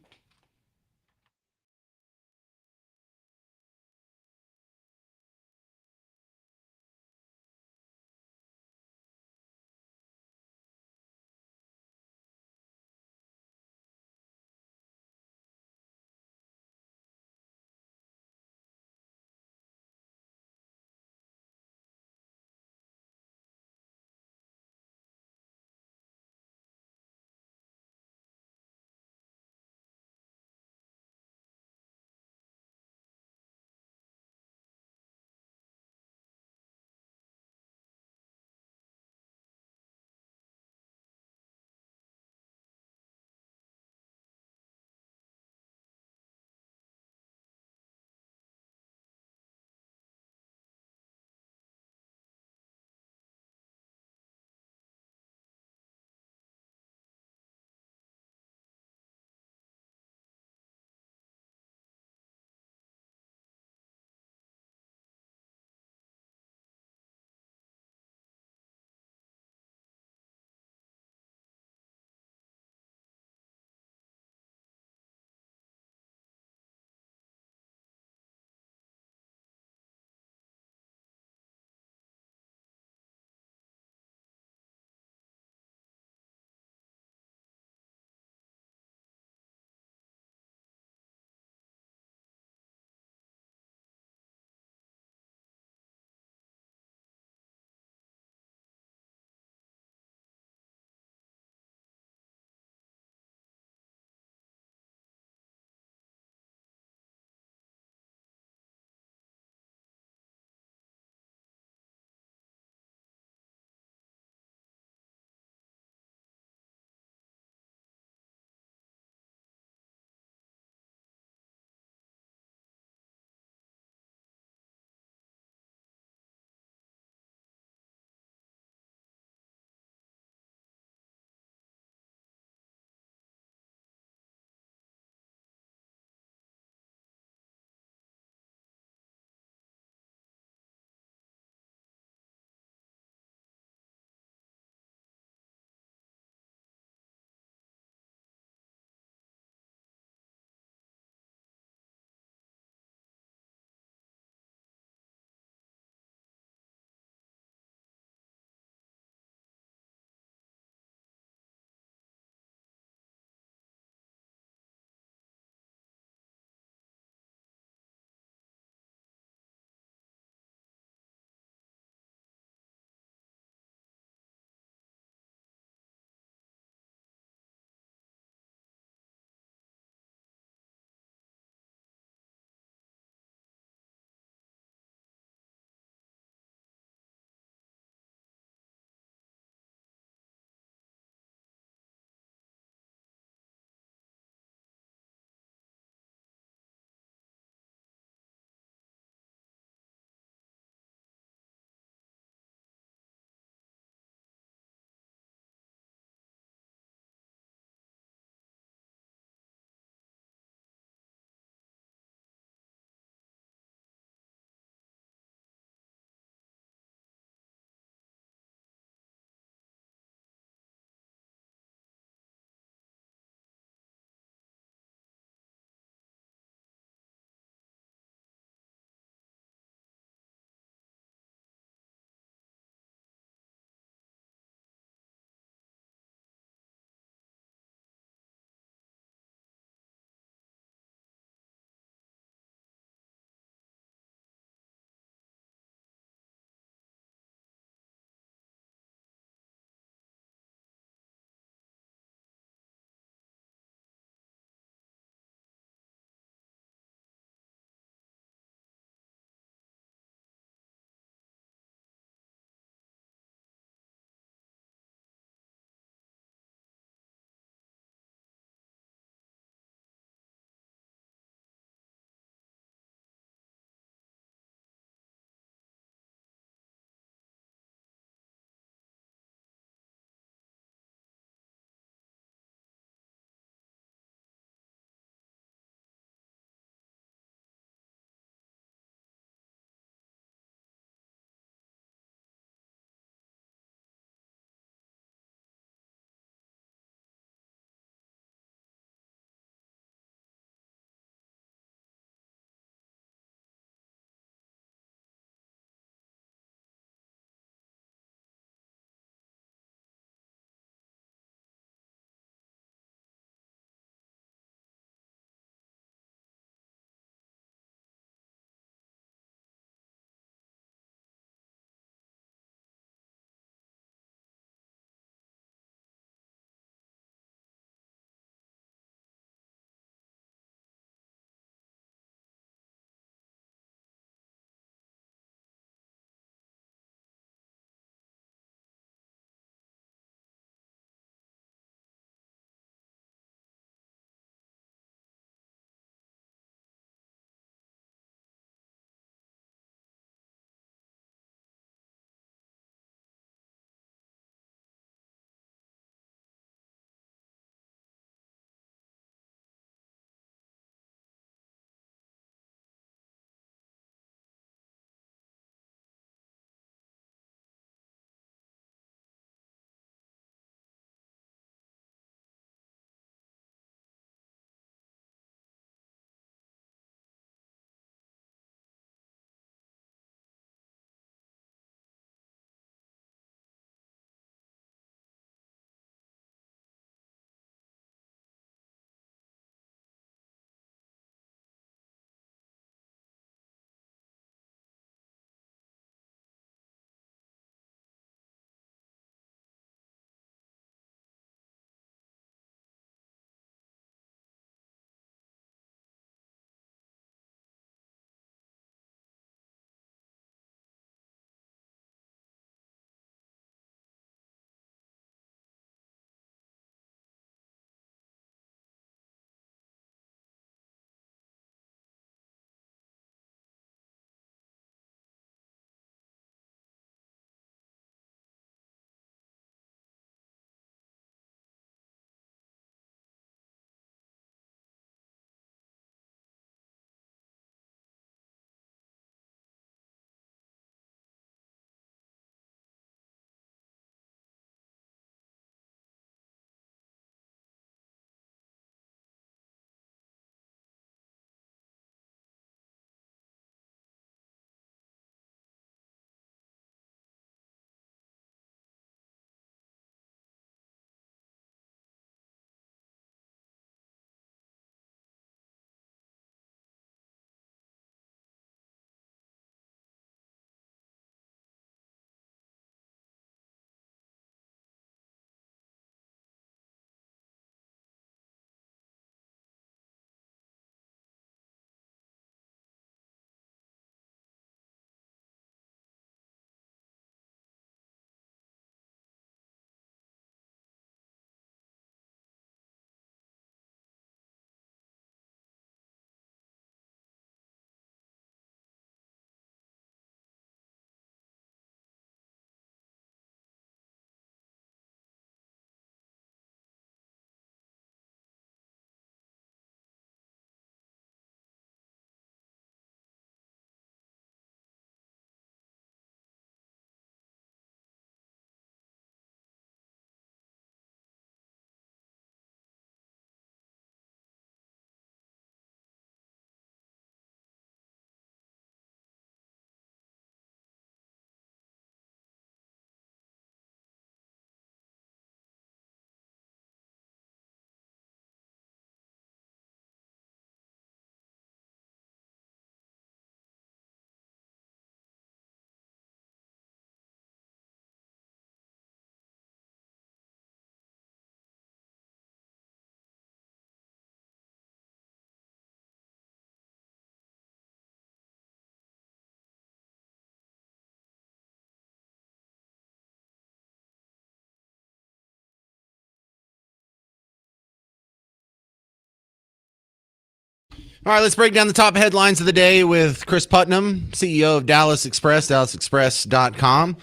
All right, let's break down the top headlines of the day with Chris Putnam, CEO of Dallas Express, DallasExpress.com.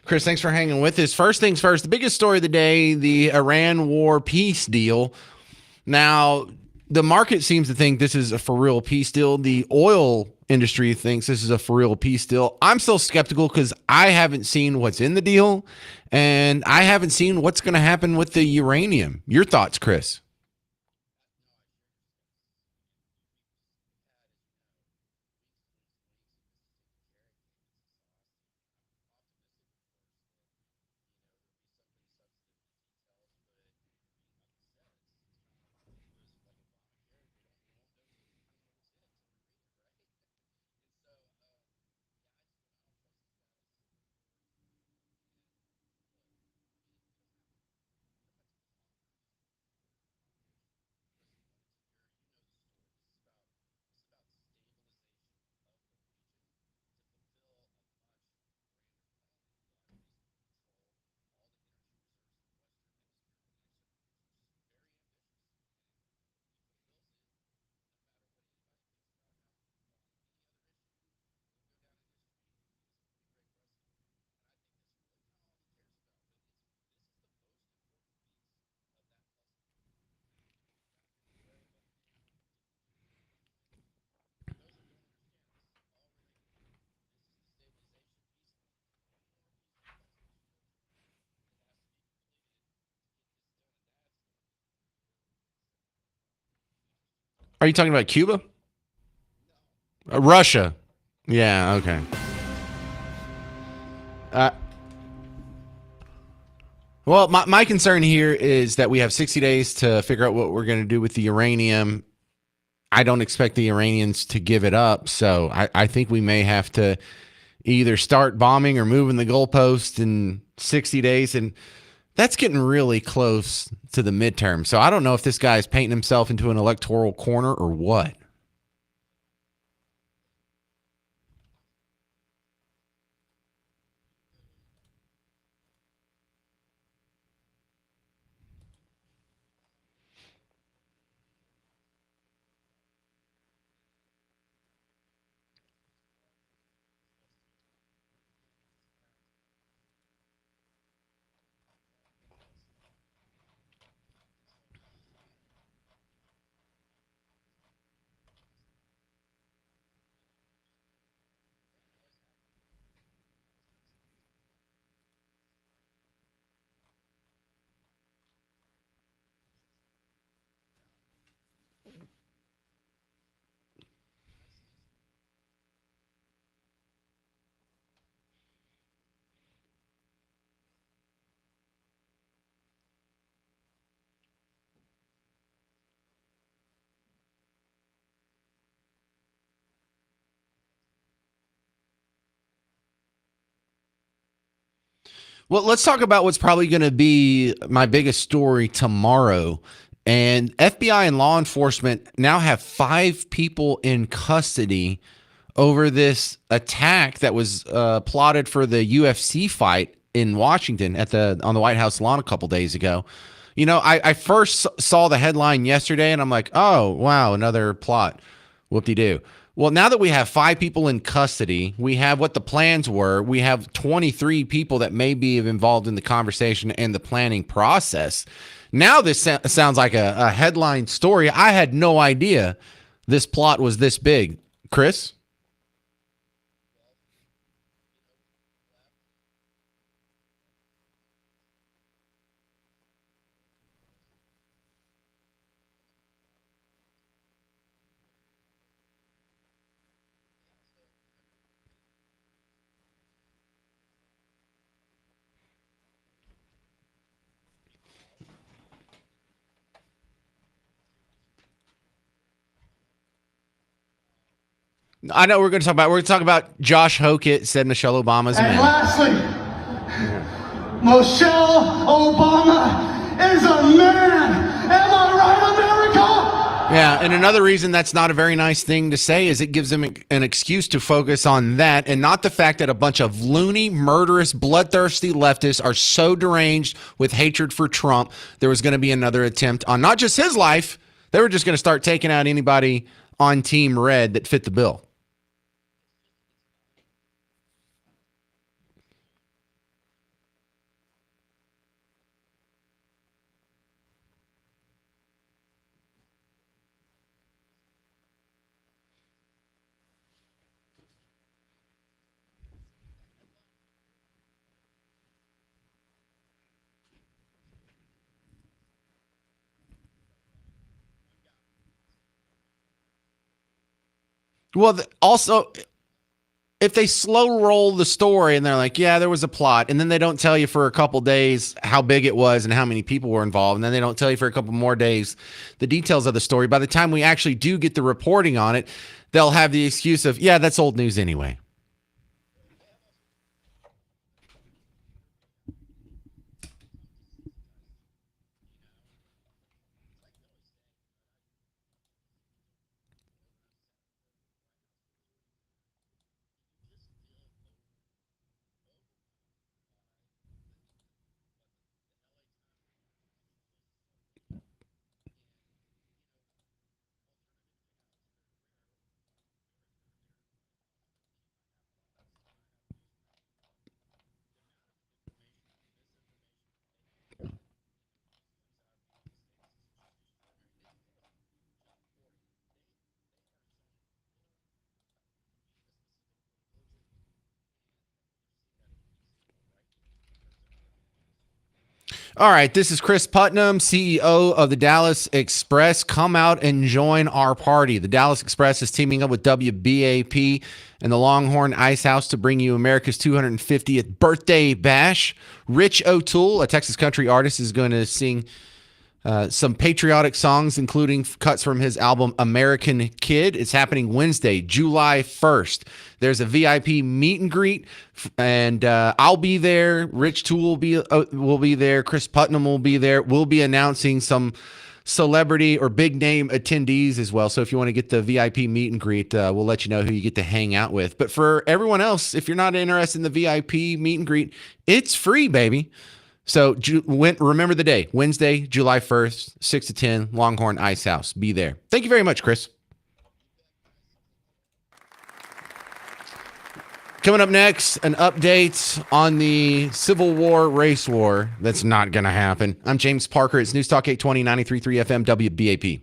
Chris, thanks for hanging with us. First things first, the biggest story of the day, the Iran war peace deal. Now, the market seems to think this is a for real peace deal. The oil industry thinks this is a for real peace deal. I'm still skeptical because I haven't seen what's in the deal, and I haven't seen what's going to happen with the uranium. Your thoughts, Chris? Are you talking about Cuba? Russia. Yeah, okay. Well, my concern here is that we have 60 days to figure out what we're going to do with the uranium. I don't expect the Iranians to give it up, so I think we may have to either start bombing or moving the goalpost in 60 days, and that's getting really close to the midterm. So I don't know if this guy is painting himself into an electoral corner or what. Well, let's talk about what's probably going to be my biggest story tomorrow. And FBI and law enforcement now have 5 people in custody over this attack that was plotted for the UFC fight in Washington on the White House lawn a couple days ago. You know, I first saw the headline yesterday and I'm like, oh, wow, another plot. Whoop-de-doo. Well, now that we have 5 people in custody, we have what the plans were. We have 23 people that may be involved in the conversation and the planning process. Now this sounds like a headline story. I had no idea this plot was this big. Chris? I know we're going to talk about Josh Hokett said Michelle Obama's a And man. lastly, Michelle Obama is a man. Am I right, America? Yeah, and another reason that's not a very nice thing to say is it gives them an excuse to focus on that and not the fact that a bunch of loony, murderous, bloodthirsty leftists are so deranged with hatred for Trump, there was going to be another attempt on not just his life, they were just going to start taking out anybody on Team Red that fit the bill. Well, also, if they slow roll the story and they're like, yeah, there was a plot, and then they don't tell you for a couple days how big it was and how many people were involved, and then they don't tell you for a couple more days the details of the story, by the time we actually do get the reporting on it, they'll have the excuse of, yeah, that's old news anyway. All right, this is Chris Putnam, CEO of the Dallas Express. Come out and join our party. The Dallas Express is teaming up with WBAP and the Longhorn Ice House to bring you America's 250th birthday bash. Rich O'Toole, a Texas country artist, is going to sing some patriotic songs, including cuts from his album American Kid. It's happening Wednesday, July 1st. There's a VIP meet and greet, and I'll be there. Rich Toole will be there. Chris Putnam will be there. We'll be announcing some celebrity or big name attendees as well. So if you want to get the VIP meet and greet, we'll let you know who you get to hang out with. But for everyone else, if you're not interested in the VIP meet and greet, it's free, baby. So remember the day, Wednesday, July 1st, 6 to 10, Longhorn Ice House. Be there. Thank you very much, Chris. Coming up next, an update on the Civil War race war. That's not going to happen. I'm James Parker. It's News Talk 820, 93.3 FM, WBAP.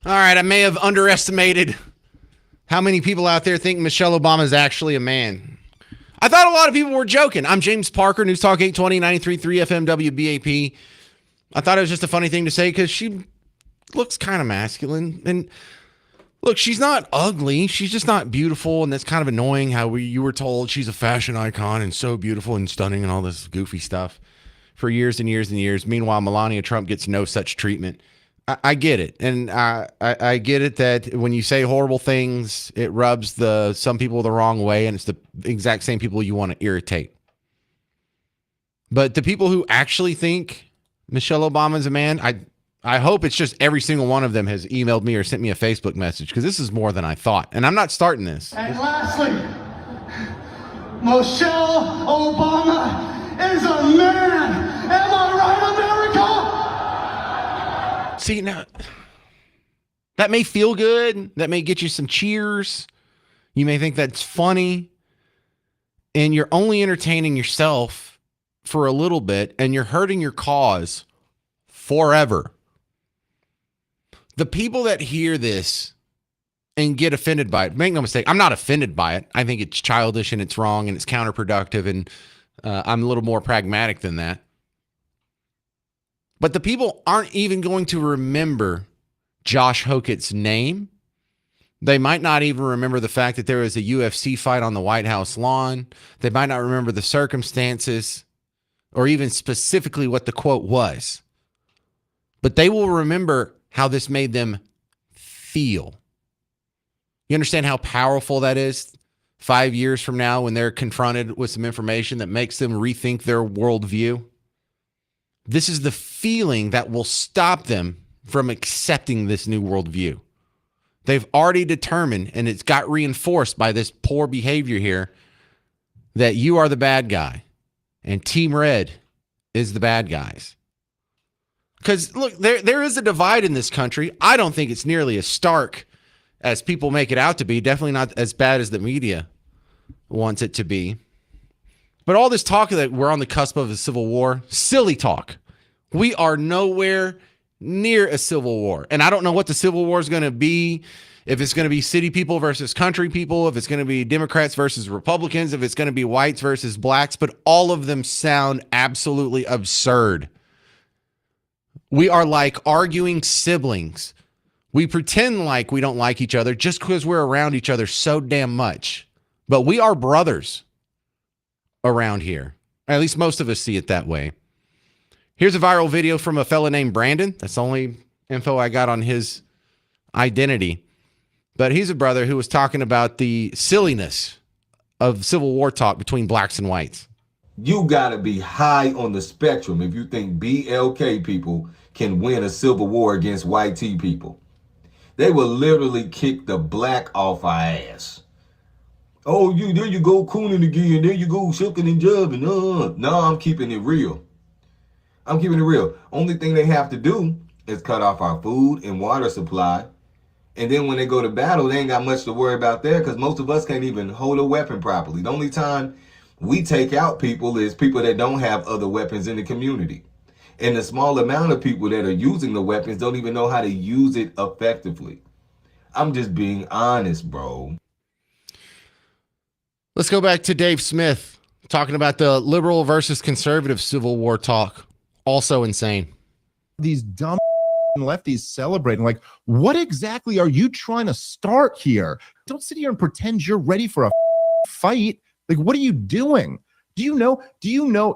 All right, I may have underestimated how many people out there think Michelle Obama is actually a man. I thought a lot of people were joking. I'm James Parker, News Talk 820, 93.3 FM WBAP. I thought it was just a funny thing to say because she looks kind of masculine. And look, she's not ugly. She's just not beautiful. And that's kind of annoying how you were told she's a fashion icon and so beautiful and stunning and all this goofy stuff for years and years and years. Meanwhile, Melania Trump gets no such treatment. I get it. And I get it that when you say horrible things, it rubs some people the wrong way, and it's the exact same people you want to irritate. But the people who actually think Michelle Obama is a man, I hope it's just every single one of them has emailed me or sent me a Facebook message, because this is more than I thought. And I'm not starting this. And lastly, Michelle Obama is a man. Am I right, America? See, now, that may feel good. That may get you some cheers. You may think that's funny. And you're only entertaining yourself for a little bit, and you're hurting your cause forever. The people that hear this and get offended by it, make no mistake, I'm not offended by it. I think it's childish and it's wrong and it's counterproductive, and I'm a little more pragmatic than that. But the people aren't even going to remember Josh Hokett's name. They might not even remember the fact that there was a UFC fight on the White House lawn. They might not remember the circumstances or even specifically what the quote was. But they will remember how this made them feel. You understand how powerful that is 5 years from now when they're confronted with some information that makes them rethink their worldview? This is the feeling that will stop them from accepting this new worldview. They've already determined, and it's got reinforced by this poor behavior here, that you are the bad guy and Team Red is the bad guys. Because, look, there is a divide in this country. I don't think it's nearly as stark as people make it out to be. Definitely not as bad as the media wants it to be. But all this talk that we're on the cusp of a civil war, silly talk. We are nowhere near a civil war. And I don't know what the civil war is going to be, if it's going to be city people versus country people, if it's going to be Democrats versus Republicans, if it's going to be whites versus blacks, but all of them sound absolutely absurd. We are like arguing siblings. We pretend like we don't like each other just because we're around each other so damn much. But we are brothers around here. At least most of us see it that way. Here's a viral video from a fella named Brandon. That's the only info I got on his identity. But he's a brother who was talking about the silliness of Civil War talk between blacks and whites. You gotta be high on the spectrum if you think BLK people can win a civil war against white T people. They will literally kick the black off our ass. Oh, there you go cooning again. There you go shucking and jubbing. No, I'm keeping it real. I'm keeping it real. Only thing they have to do is cut off our food and water supply. And then when they go to battle, they ain't got much to worry about there because most of us can't even hold a weapon properly. The only time we take out people is people that don't have other weapons in the community. And the small amount of people that are using the weapons don't even know how to use it effectively. I'm just being honest, bro. Let's go back to Dave Smith talking about the liberal versus conservative Civil War talk. Also insane. These dumb lefties celebrating. Like, what exactly are you trying to start here? Don't sit here and pretend you're ready for a fight. Like, what are you doing? Do you know?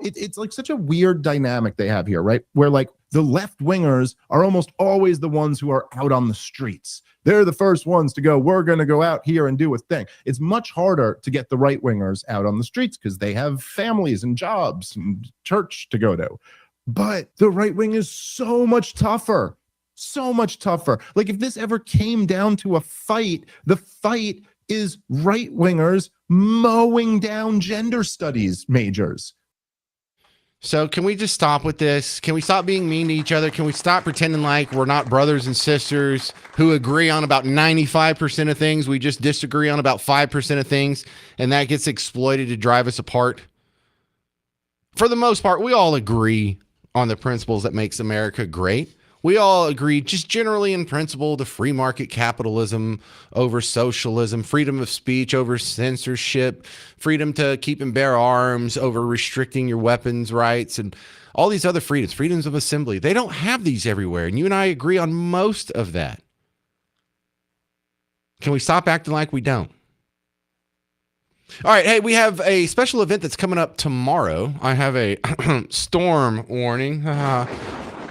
It's like such a weird dynamic they have here, right? Where like the left wingers are almost always the ones who are out on the streets. They're the first ones to go, we're going to go out here and do a thing. It's much harder to get the right wingers out on the streets because they have families and jobs and church to go to. But the right wing is so much tougher. So much tougher. Like if this ever came down to a fight, the fight is right wingers mowing down gender studies majors. So can we just stop with this? Can we stop being mean to each other? Can we stop pretending like we're not brothers and sisters who agree on about 95% of things? We just disagree on about 5% of things, and that gets exploited to drive us apart. For the most part, we all agree on the principles that makes America great. We all agree, just generally in principle, to free market capitalism over socialism, freedom of speech over censorship, freedom to keep and bear arms over restricting your weapons rights, and all these other freedoms, freedoms of assembly. They don't have these everywhere, and you and I agree on most of that. Can we stop acting like we don't? All right, hey, we have a special event that's coming up tomorrow. I have a storm warning.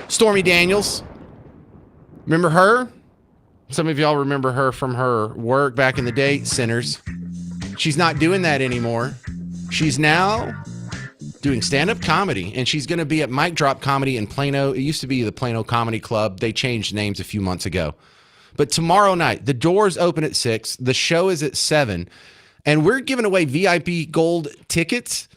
Stormy Daniels. Remember her? Some of y'all remember her from her work back in the day, sinners. She's not doing that anymore. She's now doing stand-up comedy, and she's going to be at Mic Drop Comedy in Plano. It used to be the Plano Comedy Club. They changed names a few months ago. But tomorrow night, the doors open at 6. The show is at 7. And we're giving away VIP gold tickets.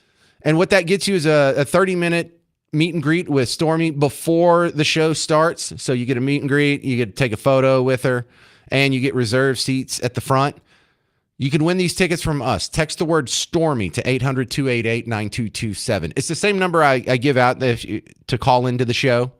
And what that gets you is a 30-minute meet and greet with Stormy before the show starts. So you get a meet and greet, you get to take a photo with her, and you get reserved seats at the front. You can win these tickets from us. Text the word Stormy to 800-288-9227. It's the same number I give out to call into the show.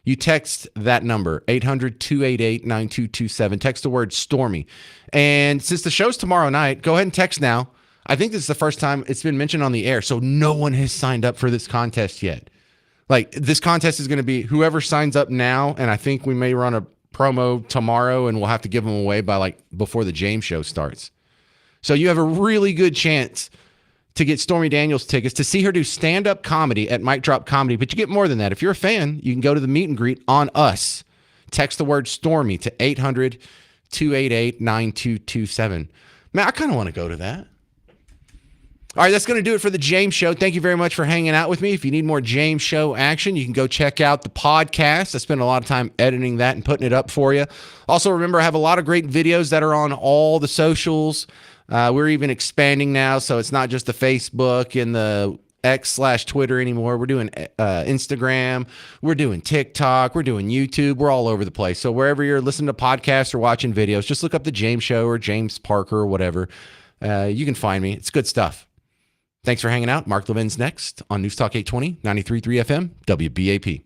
You text that number, 800-288-9227. Text the word Stormy. And since the show's tomorrow night, go ahead and text now. I think this is the first time it's been mentioned on the air, so no one has signed up for this contest yet. Like, this contest is going to be whoever signs up now, and I think we may run a promo tomorrow, and we'll have to give them away by before the James show starts. So you have a really good chance to get Stormy Daniels tickets to see her do stand-up comedy at Mic Drop Comedy. But you get more than that. If you're a fan, you can go to the meet and greet on us. Text the word Stormy to 800-288-9227. Man, I kind of want to go to that. All right, that's going to do it for the James Show. Thank you very much for hanging out with me. If you need more James Show action, you can go check out the podcast. I spend a lot of time editing that and putting it up for you. Also, remember, I have a lot of great videos that are on all the socials. We're even expanding now, so it's not just the Facebook and the X/Twitter anymore. We're doing Instagram. We're doing TikTok. We're doing YouTube. We're all over the place. So wherever you're listening to podcasts or watching videos, just look up the James Show or James Parker or whatever. You can find me. It's good stuff. Thanks for hanging out. Mark Levin's next on News Talk 820, 93.3 FM, WBAP.